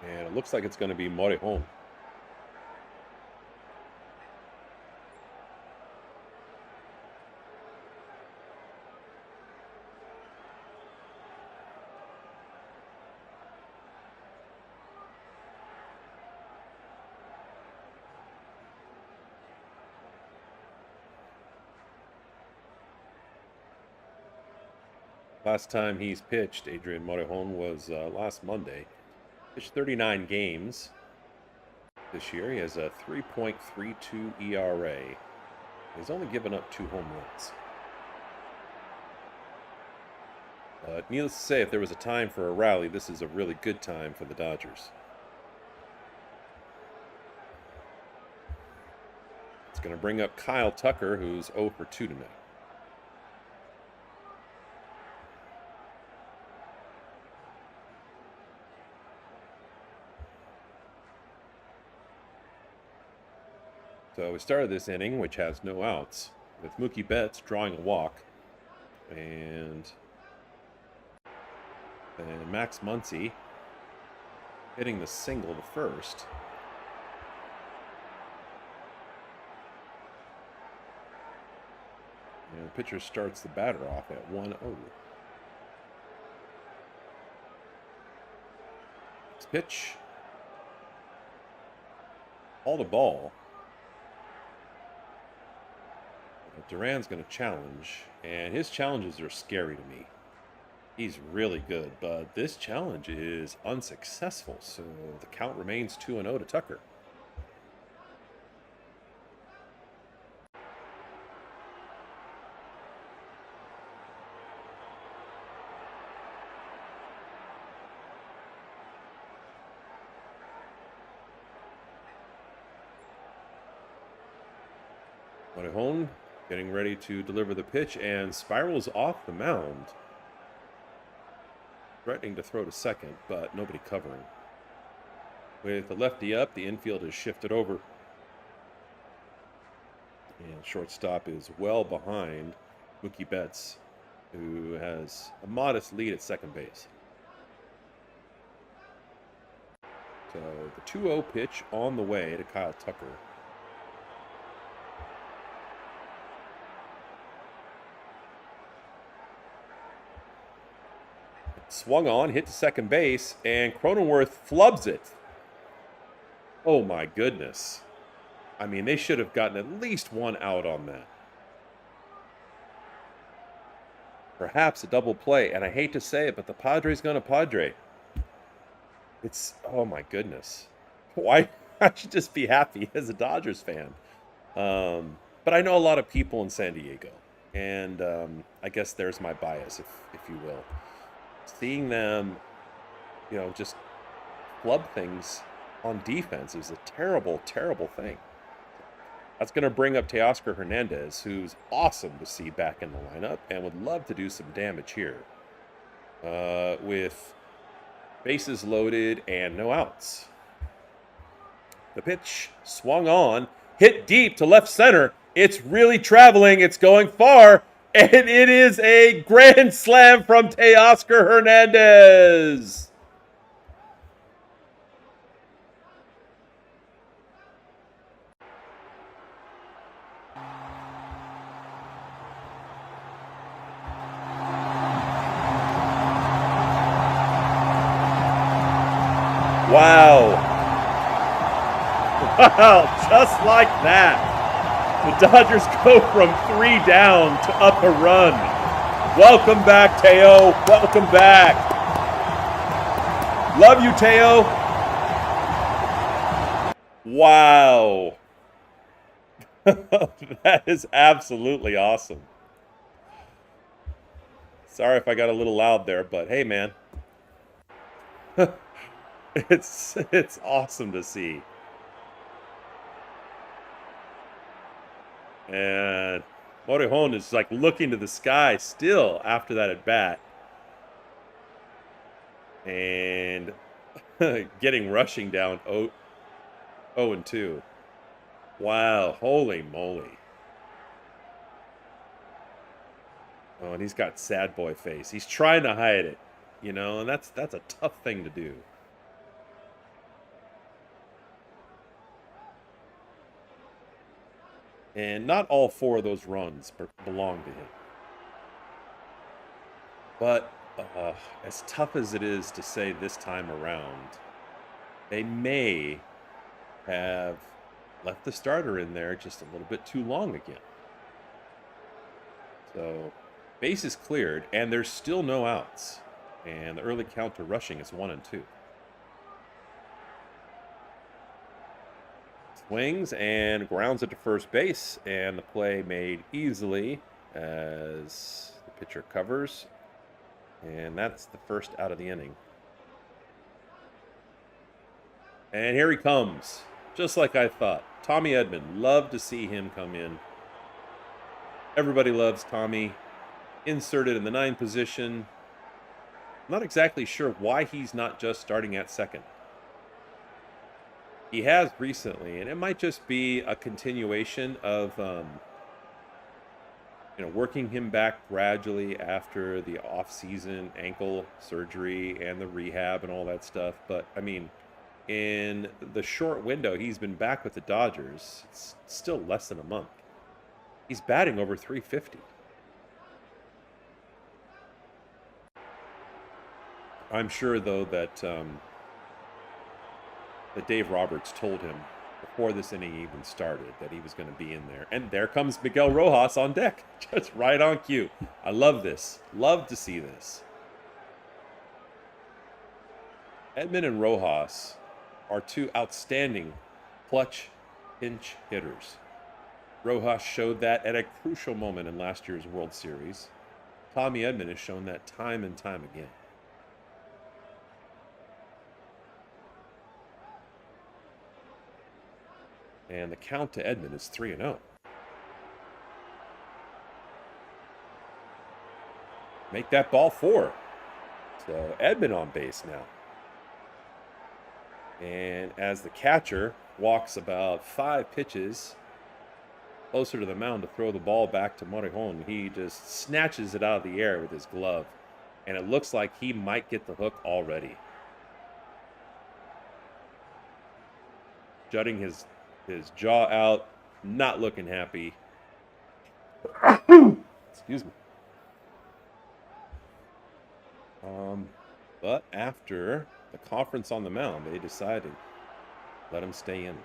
[SPEAKER 1] And it looks like it's going to be Morejon. Last time he's pitched, Adrian Morejon, was last Monday. Pitched 39 games this year. He has a 3.32 ERA. He's only given up 2 home runs. But needless to say, if there was a time for a rally, this is a really good time for the Dodgers. It's going to bring up Kyle Tucker, who's 0 for 2 tonight. So we started this inning, which has no outs, with Mookie Betts drawing a walk, and Max Muncy hitting the single to first. And the pitcher starts the batter off at 1-0. Next pitch. All the ball. Duran's going to challenge, and his challenges are scary to me. He's really good, but this challenge is unsuccessful, so the count remains 2-0 to Tucker. Morejon getting ready to deliver the pitch and spirals off the mound. Threatening to throw to second, but nobody covering. With the lefty up, the infield is shifted over. And shortstop is well behind Mookie Betts, who has a modest lead at second base. So the 2-0 pitch on the way to Kyle Tucker. Swung on, hit to second base, and Cronenworth flubs it. Oh my goodness. I mean, they should have gotten at least one out on that. Perhaps a double play, and I hate to say it, but the Padres gonna Padre. It's, oh my goodness. Why? I should just be happy as a Dodgers fan. But I know a lot of people in San Diego, and I guess there's my bias, if you will. Seeing them, just club things on defense is a terrible, terrible thing. That's going to bring up Teoscar Hernandez, who's awesome to see back in the lineup and would love to do some damage here. With bases loaded and no outs. The pitch swung on, hit deep to left center. It's really traveling. It's going far. And it is a grand slam from Teoscar Hernandez. Wow. Wow, just like that. The Dodgers go from 3 down to up a run. Welcome back, Teo. Welcome back. Love you, Teo. Wow. That is absolutely awesome. Sorry if I got a little loud there, but hey, man. It's awesome to see. And Morejon is like looking to the sky still after that at bat. And getting rushing down 0-2. Wow, holy moly. Oh, and he's got sad boy face. He's trying to hide it, and that's a tough thing to do. And not all 4 of those runs belong to him. But as tough as it is to say this time around, they may have left the starter in there just a little bit too long again. So, base is cleared, and there's still no outs. And the early count to rushing is 1-2. Swings and grounds it to first base, and the play made easily as the pitcher covers. And that's the first out of the inning. And here he comes, just like I thought. Tommy Edman, love to see him come in. Everybody loves Tommy. Inserted in the 9 position. Not exactly sure why he's not just starting at second. He has recently, and it might just be a continuation of, working him back gradually after the off-season ankle surgery and the rehab and all that stuff. But, I mean, in the short window he's been back with the Dodgers, it's still less than a month. He's batting over 350. I'm sure, though, that Dave Roberts told him before this inning even started that he was going to be in there. And there comes Miguel Rojas on deck, just right on cue. I love this. Love to see this. Edman and Rojas are 2 outstanding clutch pinch hitters. Rojas showed that at a crucial moment in last year's World Series. Tommy Edman has shown that time and time again. And the count to Edman is 3-0. Make that ball 4. So Edman on base now. And as the catcher walks about 5 pitches closer to the mound to throw the ball back to Morejon, he just snatches it out of the air with his glove. And it looks like he might get the hook already. Jutting his jaw out, not looking happy. Excuse me. But after the conference on the mound, they decided Let him stay in.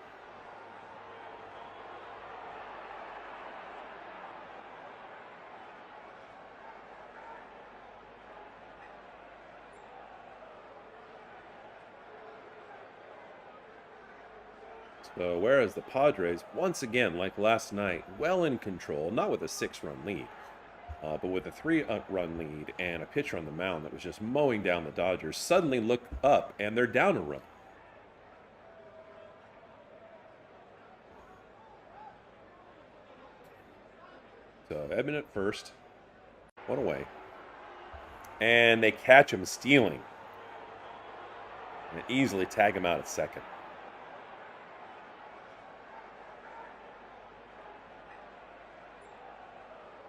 [SPEAKER 1] So whereas the Padres, once again, like last night, well in control, not with a 6-run lead, but with a 3-run lead and a pitcher on the mound that was just mowing down the Dodgers, suddenly look up and they're down a run. So Edman at first, one away, and they catch him stealing, and easily tag him out at second.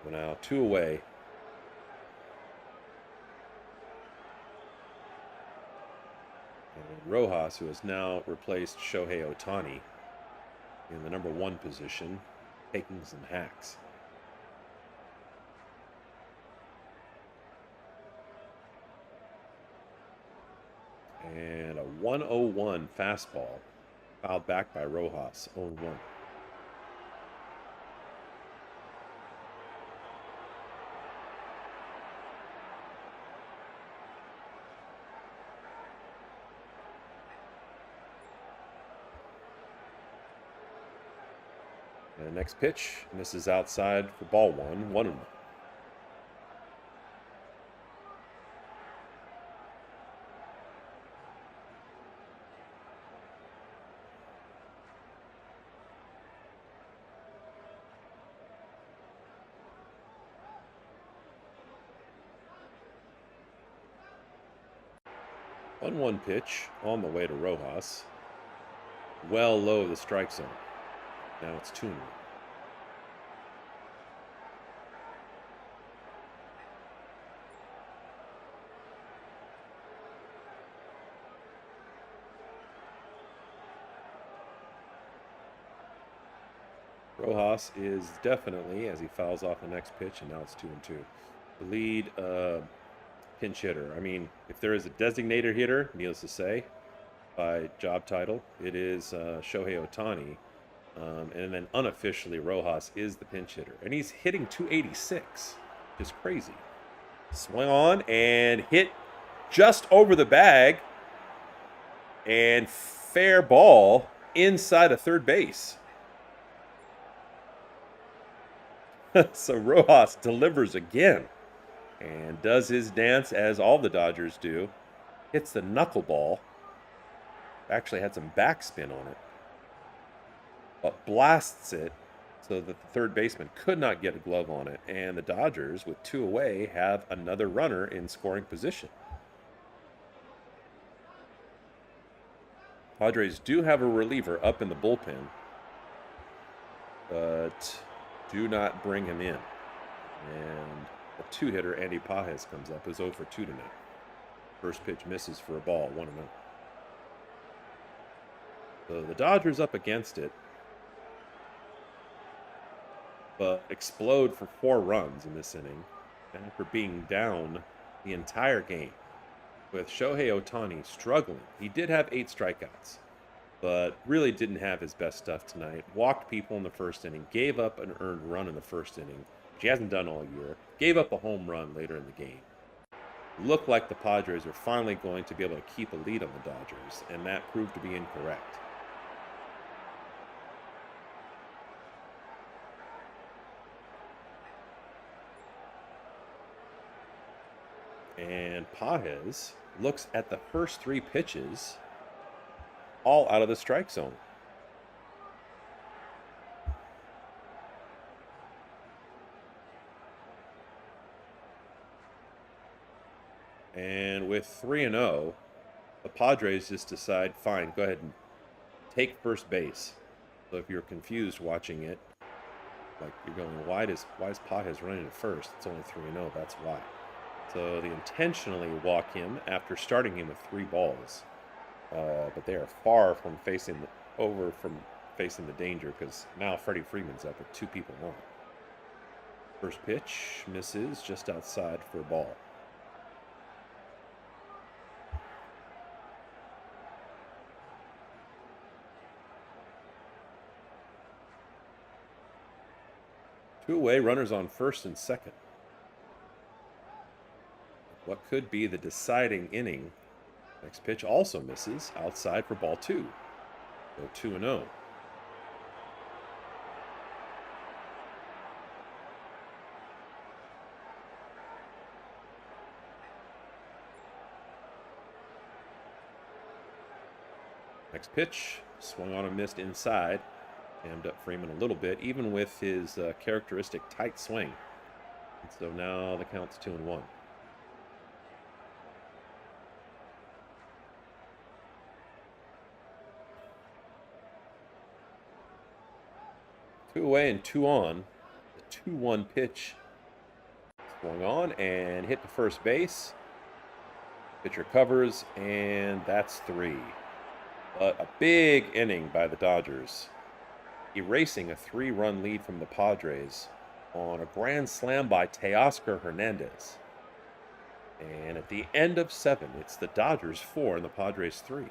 [SPEAKER 1] So now 2 away. And Rojas, who has now replaced Shohei Ohtani in the number 1 position, taking some hacks. And a 101 fastball, fouled back by Rojas, 0-1. And the next pitch misses outside for ball 1, 1-1. One pitch on the way to Rojas. Well low of the strike zone. Now it's 2-1. Rojas is definitely, as he fouls off the next pitch, and now it's 2-2. The lead pinch hitter. I mean, if there is a designated hitter, needless to say, by job title, it is Shohei Ohtani. And then unofficially, Rojas is the pinch hitter. And he's hitting 286, which is crazy. Swing on and hit just over the bag. And fair ball inside of third base. So Rojas delivers again and does his dance as all the Dodgers do. Hits the knuckleball. Actually had some backspin on it. But blasts it so that the third baseman could not get a glove on it. And the Dodgers, with 2 away, have another runner in scoring position. Padres do have a reliever up in the bullpen, but do not bring him in. And a 2-hitter, Andy Pages, comes up, is 0 for 2 tonight. First pitch misses for a ball, 1-0. So the Dodgers up against it, but explode for 4 runs in this inning after being down the entire game. With Shohei Ohtani struggling, he did have 8 strikeouts, but really didn't have his best stuff tonight. Walked people in the first inning, gave up an earned run in the first inning, which he hasn't done all year, gave up a home run later in the game. Looked like the Padres were finally going to be able to keep a lead on the Dodgers, and that proved to be incorrect. And Pages looks at the first 3 pitches, all out of the strike zone. And with 3-0, the Padres just decide, fine, go ahead and take first base. So if you're confused watching it, like you're going, why is Pages running at first? It's only 3-0, that's why. So they intentionally walk him after starting him with 3 balls. But they are far from facing the danger, because now Freddie Freeman's up with 2 people on. First pitch misses just outside for a ball. Two away, runners on first and second. What could be the deciding inning? Next pitch also misses outside for ball two. So 2-0. Next pitch, swung on and missed inside. Jammed up Freeman a little bit, even with his characteristic tight swing. And so now the count's 2-1. Two away and two on. The 2-1 pitch swung on and hit to first base. Pitcher covers, and that's 3. But a big inning by the Dodgers, erasing a 3-run lead from the Padres on a grand slam by Teoscar Hernandez. And at the end of 7, it's the Dodgers 4 and the Padres 3.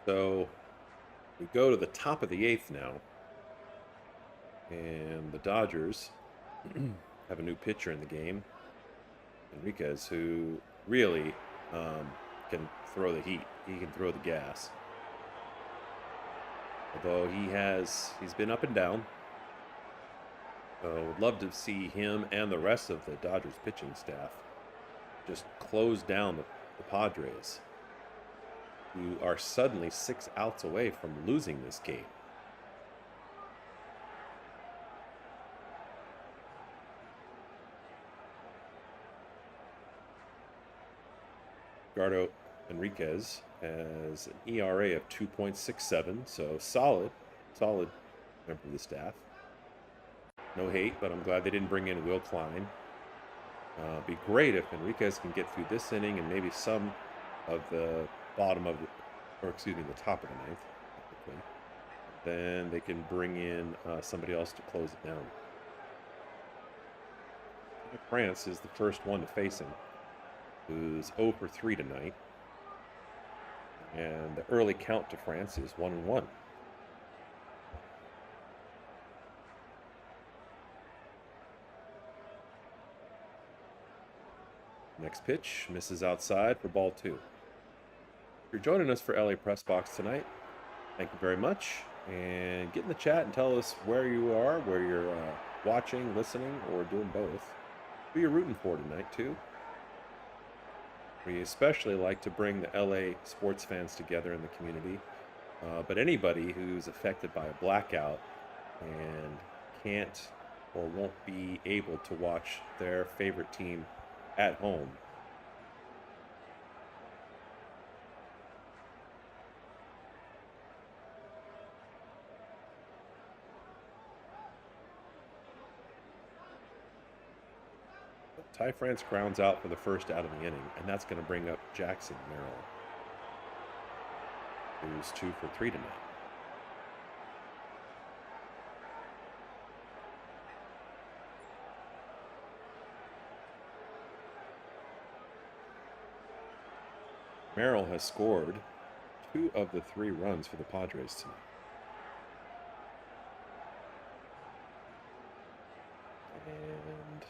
[SPEAKER 1] So we go to the top of the 8th now. And the Dodgers have a new pitcher in the game, Enriquez, who really can throw the heat. He can throw the gas. Although he's been up and down. Would love to see him and the rest of the Dodgers pitching staff just close down the Padres, who are suddenly 6 outs away from losing this game. Gardo Enriquez has an ERA of 2.67, so solid member of the staff. No hate, but I'm glad they didn't bring in Will Klein. Be great if Enriquez can get through this inning and maybe some of the bottom of the top of the 9th. Technically. Then they can bring in somebody else to close it down. France is the first one to face him, who's 0 for 3 tonight. And the early count to France is 1-1. Next pitch misses outside for ball 2. If you're joining us for LA Press Box tonight, thank you very much. And get in the chat and tell us where you are, where you're watching, listening, or doing both. Who you're rooting for tonight, too. We especially like to bring the LA sports fans together in the community. But anybody who's affected by a blackout and can't or won't be able to watch their favorite team at home, Ty France grounds out for the first out of the inning, and that's going to bring up Jackson Merrill, who's 2 for 3 tonight. Merrill has scored 2 of the 3 runs for the Padres tonight. And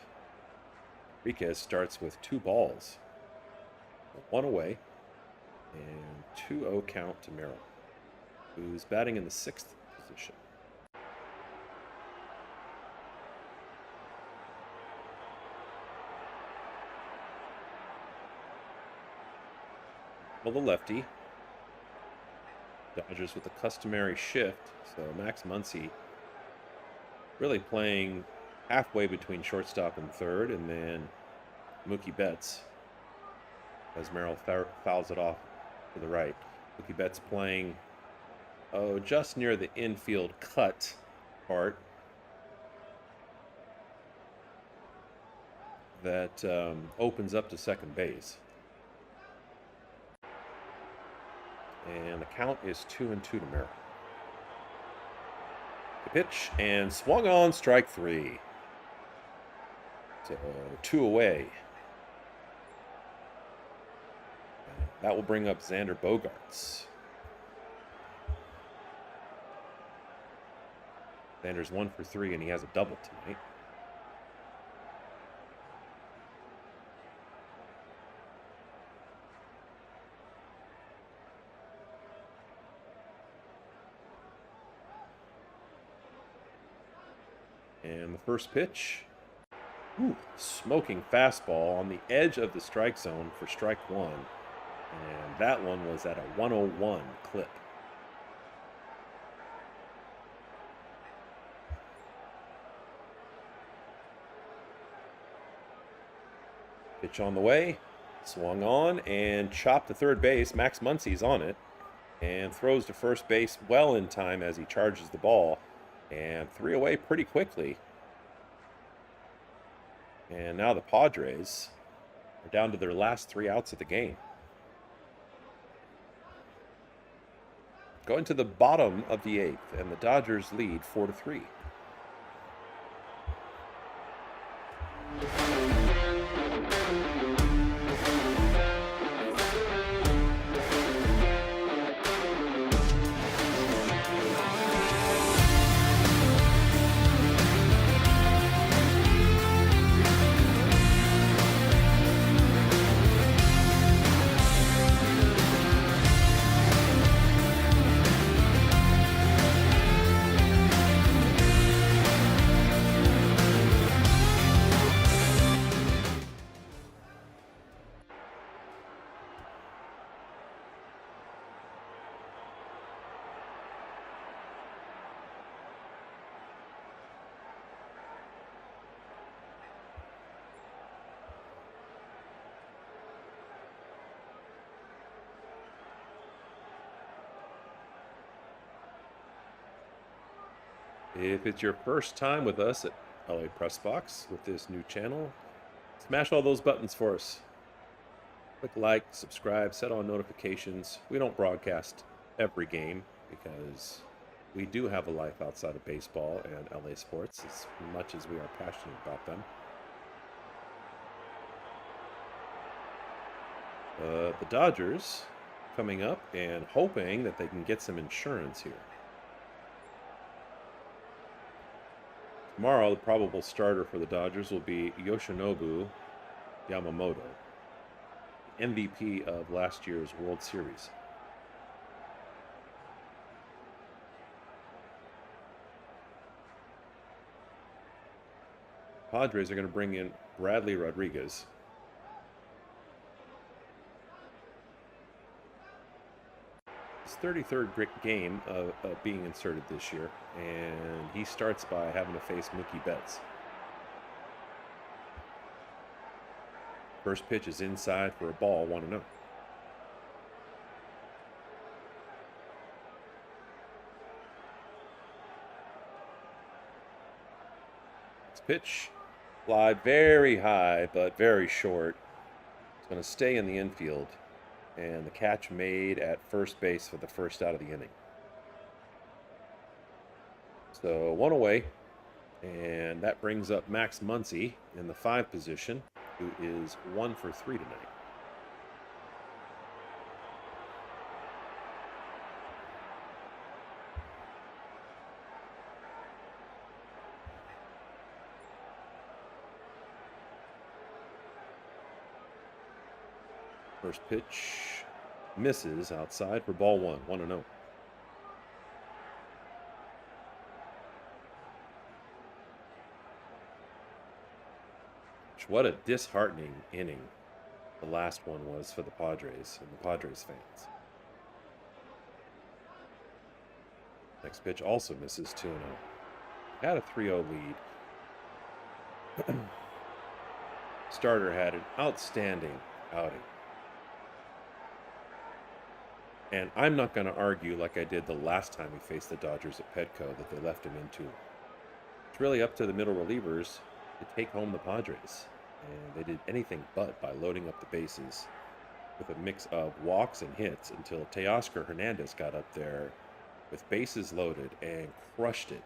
[SPEAKER 1] Enriquez starts with 2 balls, 1 away, and 2-0 count to Merrill, who's batting in the 6th position. Well, the lefty. Dodgers with the customary shift, so Max Muncy really playing halfway between shortstop and third, and then Mookie Betts, as Merrill fouls it off to the right. Mookie Betts playing, just near the infield cut part that opens up to second base. And the count is 2-2 to Merrill. The pitch and swung on, strike 3. So 2 away. And that will bring up Xander Bogaerts. Xander's 1 for 3, and he has a double tonight. And the first pitch, smoking fastball on the edge of the strike zone for strike 1. And that one was at a 101 clip. Pitch on the way, swung on and chopped to third base. Max Muncy's on it and throws to first base well in time as he charges the ball. And 3 away pretty quickly. And now the Padres are down to their last 3 outs of the game. Going to the bottom of the 8th, and the Dodgers lead 4-3. If it's your first time with us at LA Press Box with this new channel, smash all those buttons for us. Click like, subscribe, set on notifications. We don't broadcast every game because we do have a life outside of baseball and LA sports as much as we are passionate about them. The Dodgers coming up and hoping that they can get some insurance here. Tomorrow, the probable starter for the Dodgers will be Yoshinobu Yamamoto, MVP of last year's World Series. Padres are going to bring in Bradley Rodriguez. His 33rd game of being inserted this year, and he starts by having to face Mookie Betts. First pitch is inside for a ball, 1-0. Next pitch, fly very high but very short. It's going to stay in the infield. And the catch made at first base for the first out of the inning. So 1 away, and that brings up Max Muncy in the 5 position, who is 1 for 3 tonight. First pitch misses outside for ball one, 1-0. What a disheartening inning the last one was for the Padres and the Padres fans. Next pitch also misses 2-0. Had a 3-0 lead. Starter had an outstanding outing. And I'm not going to argue like I did the last time we faced the Dodgers at Petco that they left him in too. It's really up to the middle relievers to take home the Padres. And they did anything but by loading up the bases with a mix of walks and hits until Teoscar Hernandez got up there with bases loaded and crushed it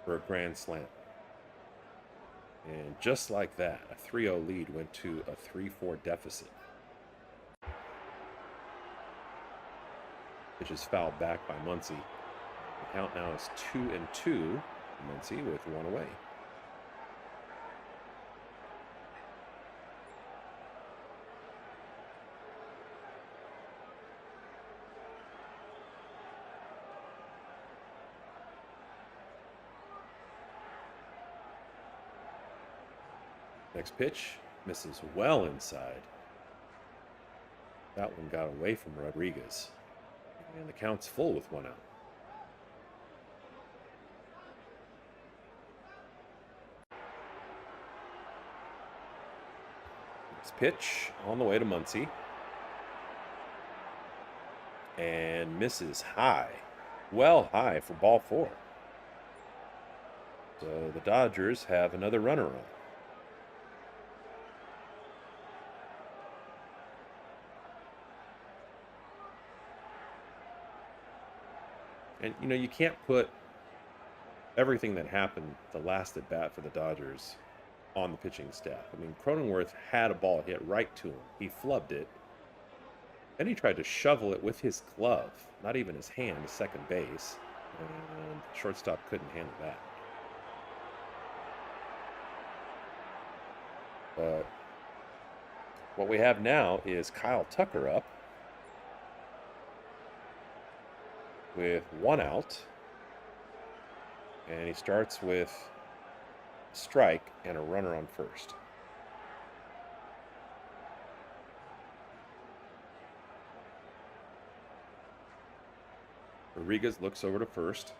[SPEAKER 1] for a grand slam. And just like that, a 3-0 lead went to a 3-4 deficit. Which is fouled back by Muncy. The count now is 2-2 to Muncy with one away. Next pitch misses well inside. That one got away from Rodriguez. And the count's full with one out. Next pitch on the way to Muncy. And misses high. Well high for ball four. So the Dodgers have another runner on. And, you know, you can't put everything that happened the last at bat for the Dodgers on the pitching staff. I mean, Cronenworth had a ball hit right to him. He flubbed it. Then he tried to shovel it with his glove, not even his hand, to second base. And the shortstop couldn't handle that. But what we have now is Kyle Tucker up with one out, and he starts with a strike and a runner on first. Rodriguez looks over to first.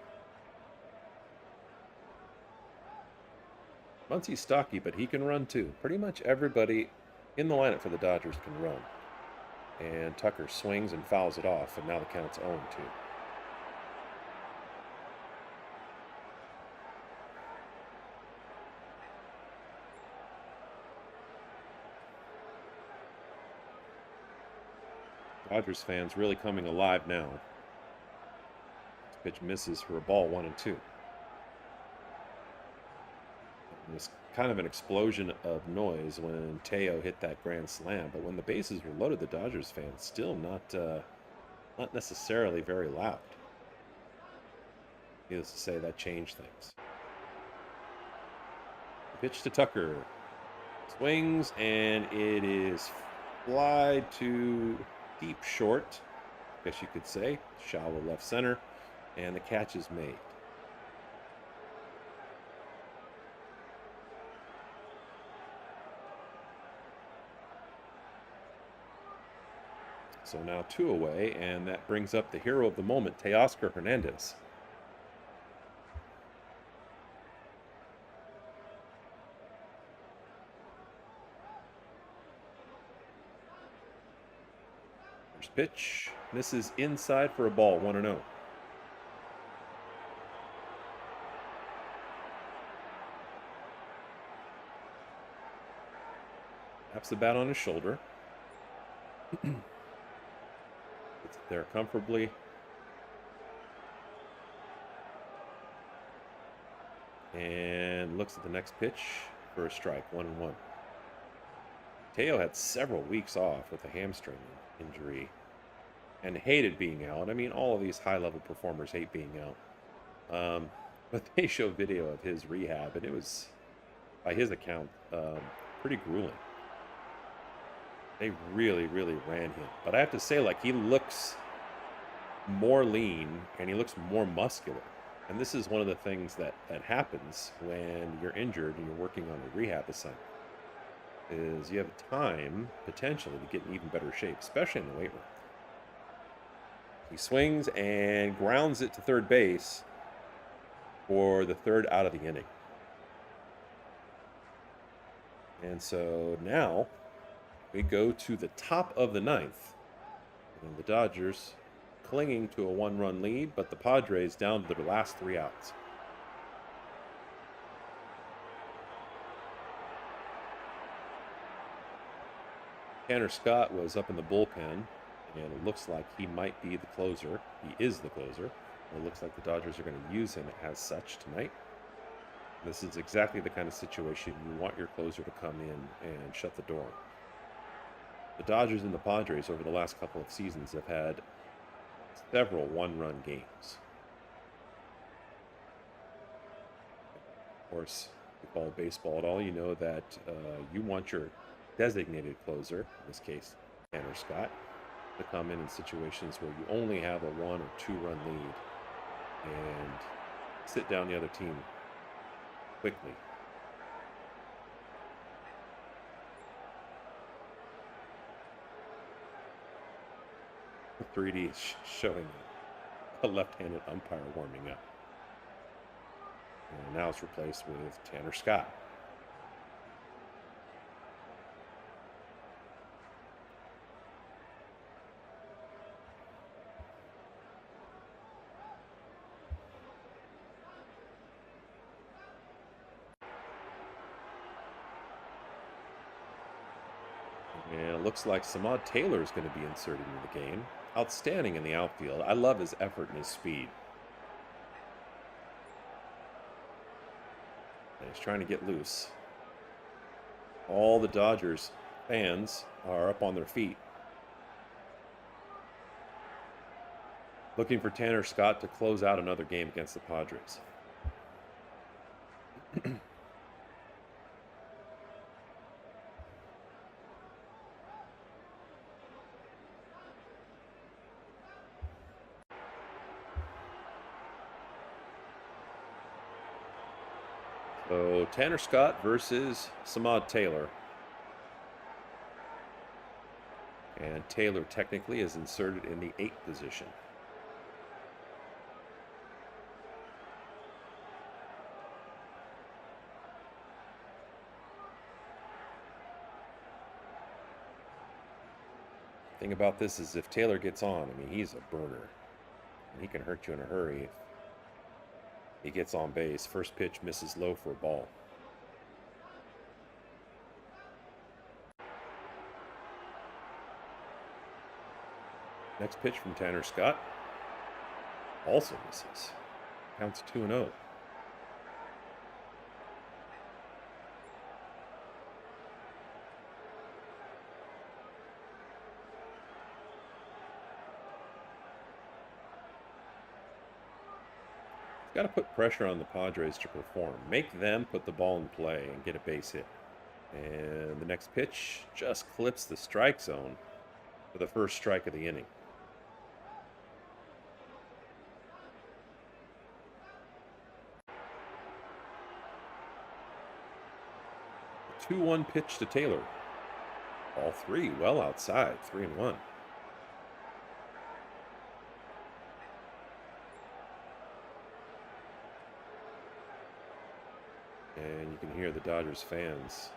[SPEAKER 1] Muncy's stocky, but he can run too. Pretty much everybody in the lineup for the Dodgers can run. And Tucker swings and fouls it off, and now the count's 0-2. Dodgers fans really coming alive now. This pitch misses for a ball, 1-2. It was kind of an explosion of noise when Teo hit that grand slam, but when the bases were loaded, the Dodgers fans still not necessarily very loud. Needless to say, that changed things. Pitch to Tucker. Swings, and it is fly to deep short, I guess you could say, shallow left center, and the catch is made. So now 2 away, and that brings up the hero of the moment, Teoscar Hernandez. First pitch misses inside for a ball, 1-0. Taps the bat on his shoulder. It's there comfortably. And looks at the next pitch for a strike, 1-1. Teo had several weeks off with a hamstring injury and hated being out. I mean, all of these high-level performers hate being out. But they show video of his rehab, and it was, by his account, pretty grueling. They really, really ran him. But I have to say, like, he looks more lean and he looks more muscular. And this is one of the things that happens when you're injured and you're working on a rehab assignment is you have time potentially to get in even better shape, especially in the weight room. He swings and grounds it to third base for the third out of the inning. And so now we go to the top of the ninth. And the Dodgers clinging to a one-run lead, but the Padres down to their last 3 outs. Tanner Scott was up in the bullpen, and it looks like he might be the closer. He is the closer. It looks like the Dodgers are going to use him as such tonight. This is exactly the kind of situation you want your closer to come in and shut the door. The Dodgers and the Padres over the last couple of seasons have had several one-run games. Of course, if you follow baseball at all, you know that you want your designated closer, in this case Tanner Scott, to come in situations where you only have a 1 or 2 run lead and sit down the other team quickly. The 3D is showing a left-handed umpire warming up. And now it's replaced with Tanner Scott. And it looks like Samad Taylor is going to be inserted into the game. Outstanding in the outfield. I love his effort and his speed. And he's trying to get loose. All the Dodgers fans are up on their feet, looking for Tanner Scott to close out another game against the Padres. So Tanner Scott versus Samad Taylor. And Taylor technically is inserted in the 8th position. The thing about this is if Taylor gets on, I mean, he's a burner. And he can hurt you in a hurry if he gets on base. First pitch misses low for a ball. Next pitch from Tanner Scott also misses. Counts 2-0. Got to put pressure on the Padres to perform. Make them put the ball in play and get a base hit. And the next pitch just clips the strike zone for the first strike of the inning. The 2-1 pitch to Taylor. All 3 well outside, 3-1. And you can hear the Dodgers fans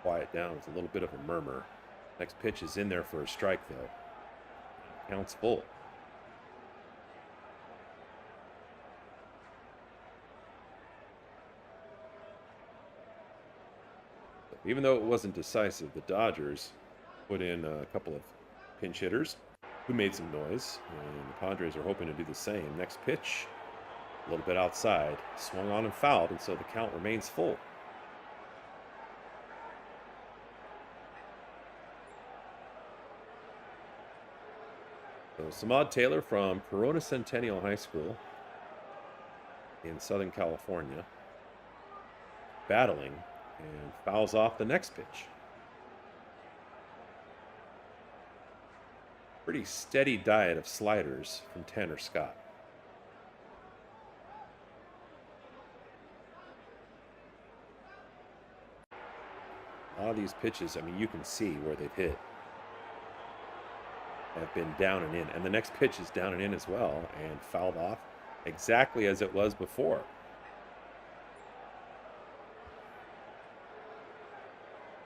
[SPEAKER 1] quiet down with a little bit of a murmur. Next pitch is in there for a strike, though. Counts full. Even though it wasn't decisive, the Dodgers put in a couple of pinch hitters who made some noise, and the Padres are hoping to do the same. Next pitch, a little bit outside, swung on and fouled, and so the count remains full. So Samad Taylor from Corona Centennial High School in Southern California, battling, and fouls off the next pitch. Pretty steady diet of sliders from Tanner Scott. A lot of these pitches, I mean, you can see where they've hit, have been down and in. And the next pitch is down and in as well, and fouled off exactly as it was before.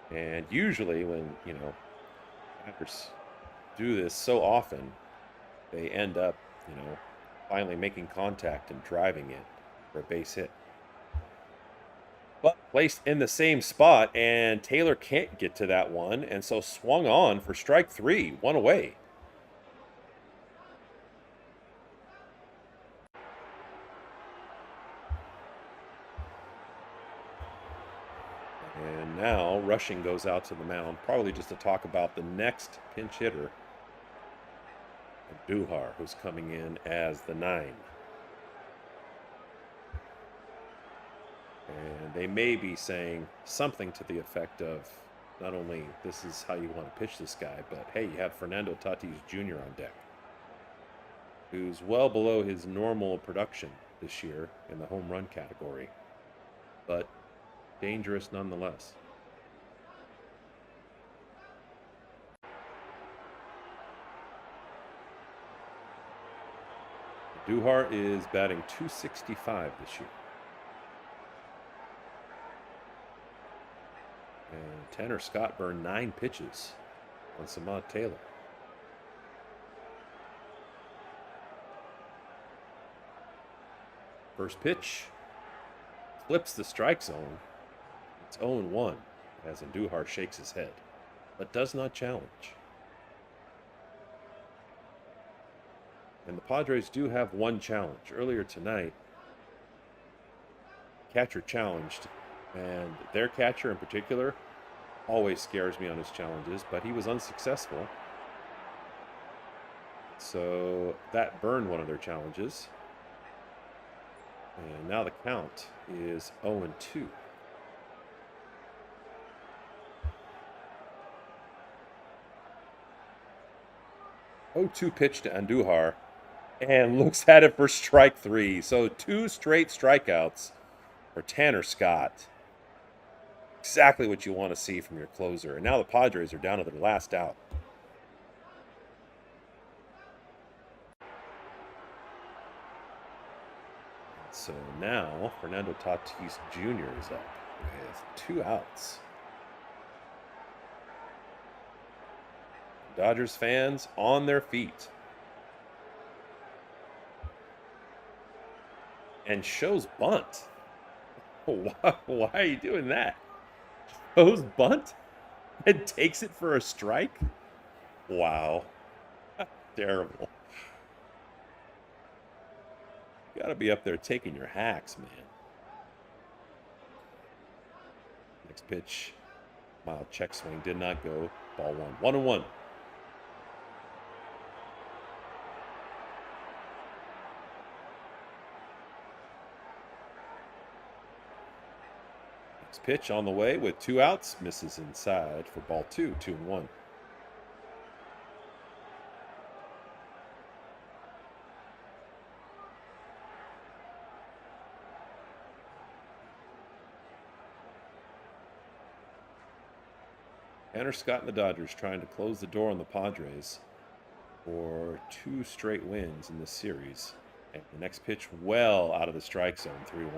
[SPEAKER 1] And usually when, batters do this so often, they end up, finally making contact and driving it for a base hit. But placed in the same spot, and Taylor can't get to that one, and so swung on for strike 3, one away. And now Rushing goes out to the mound, probably just to talk about the next pinch hitter, Duhar, who's coming in as the 9. And they may be saying something to the effect of, not only this is how you want to pitch this guy, but hey, you have Fernando Tatis Jr. on deck, who's well below his normal production this year in the home run category, but dangerous nonetheless. Duhar is batting .265 this year. And Tanner Scott burned 9 pitches on Samad Taylor. First pitch clips the strike zone. It's 0-1 as Andujar shakes his head, but does not challenge. And the Padres do have one challenge. Earlier tonight, catcher challenged, and their catcher in particular always scares me on his challenges, but he was unsuccessful. So that burned one of their challenges. And now the count is 0-2. .02 pitch to Andujar, and looks at it for strike 3. So 2 straight strikeouts for Tanner Scott. Exactly what you want to see from your closer. And now the Padres are down to their last out. So now Fernando Tatis Jr. is up with 2 outs. Dodgers fans on their feet. And shows bunt. Why are you doing that? Shows bunt and takes it for a strike? Wow. Terrible. You gotta be up there taking your hacks, man. Next pitch. Mild check swing did not go. Ball 1. 1-1. Next pitch on the way with 2 outs. Misses inside for ball 2. 2-1. Tanner Scott and the Dodgers trying to close the door on the Padres for 2 straight wins in this series. And the next pitch well out of the strike zone, 3-1.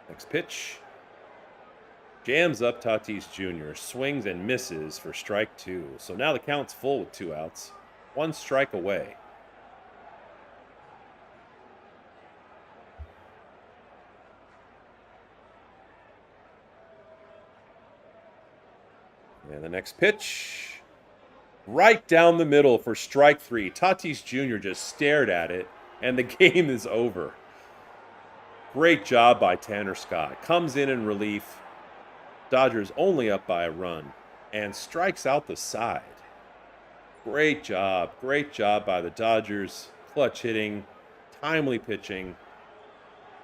[SPEAKER 1] Next pitch. Jams up Tatis Jr., swings and misses for strike 2. So now the count's full with 2 outs. 1 strike away. And the next pitch. Right down the middle for strike 3. Tatis Jr. just stared at it, and the game is over. Great job by Tanner Scott. Comes in relief. Dodgers only up by a run, and strikes out the side. Great job by the Dodgers clutch hitting, timely pitching,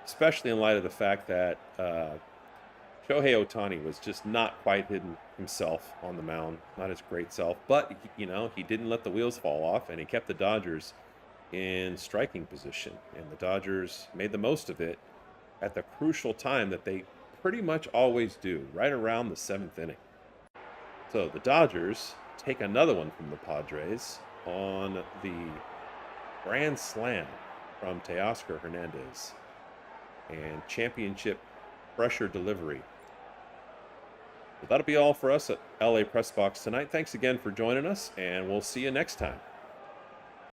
[SPEAKER 1] especially in light of the fact that Shohei Ohtani was just not quite hitting himself on the mound, not his great self. But, he didn't let the wheels fall off, and he kept the Dodgers in striking position. And the Dodgers made the most of it at the crucial time that they pretty much always do, right around the 7th inning. So the Dodgers take another one from the Padres on the grand slam from Teoscar Hernandez and championship pressure delivery. So that'll be all for us at LA Press Box tonight. Thanks again for joining us, and we'll see you next time.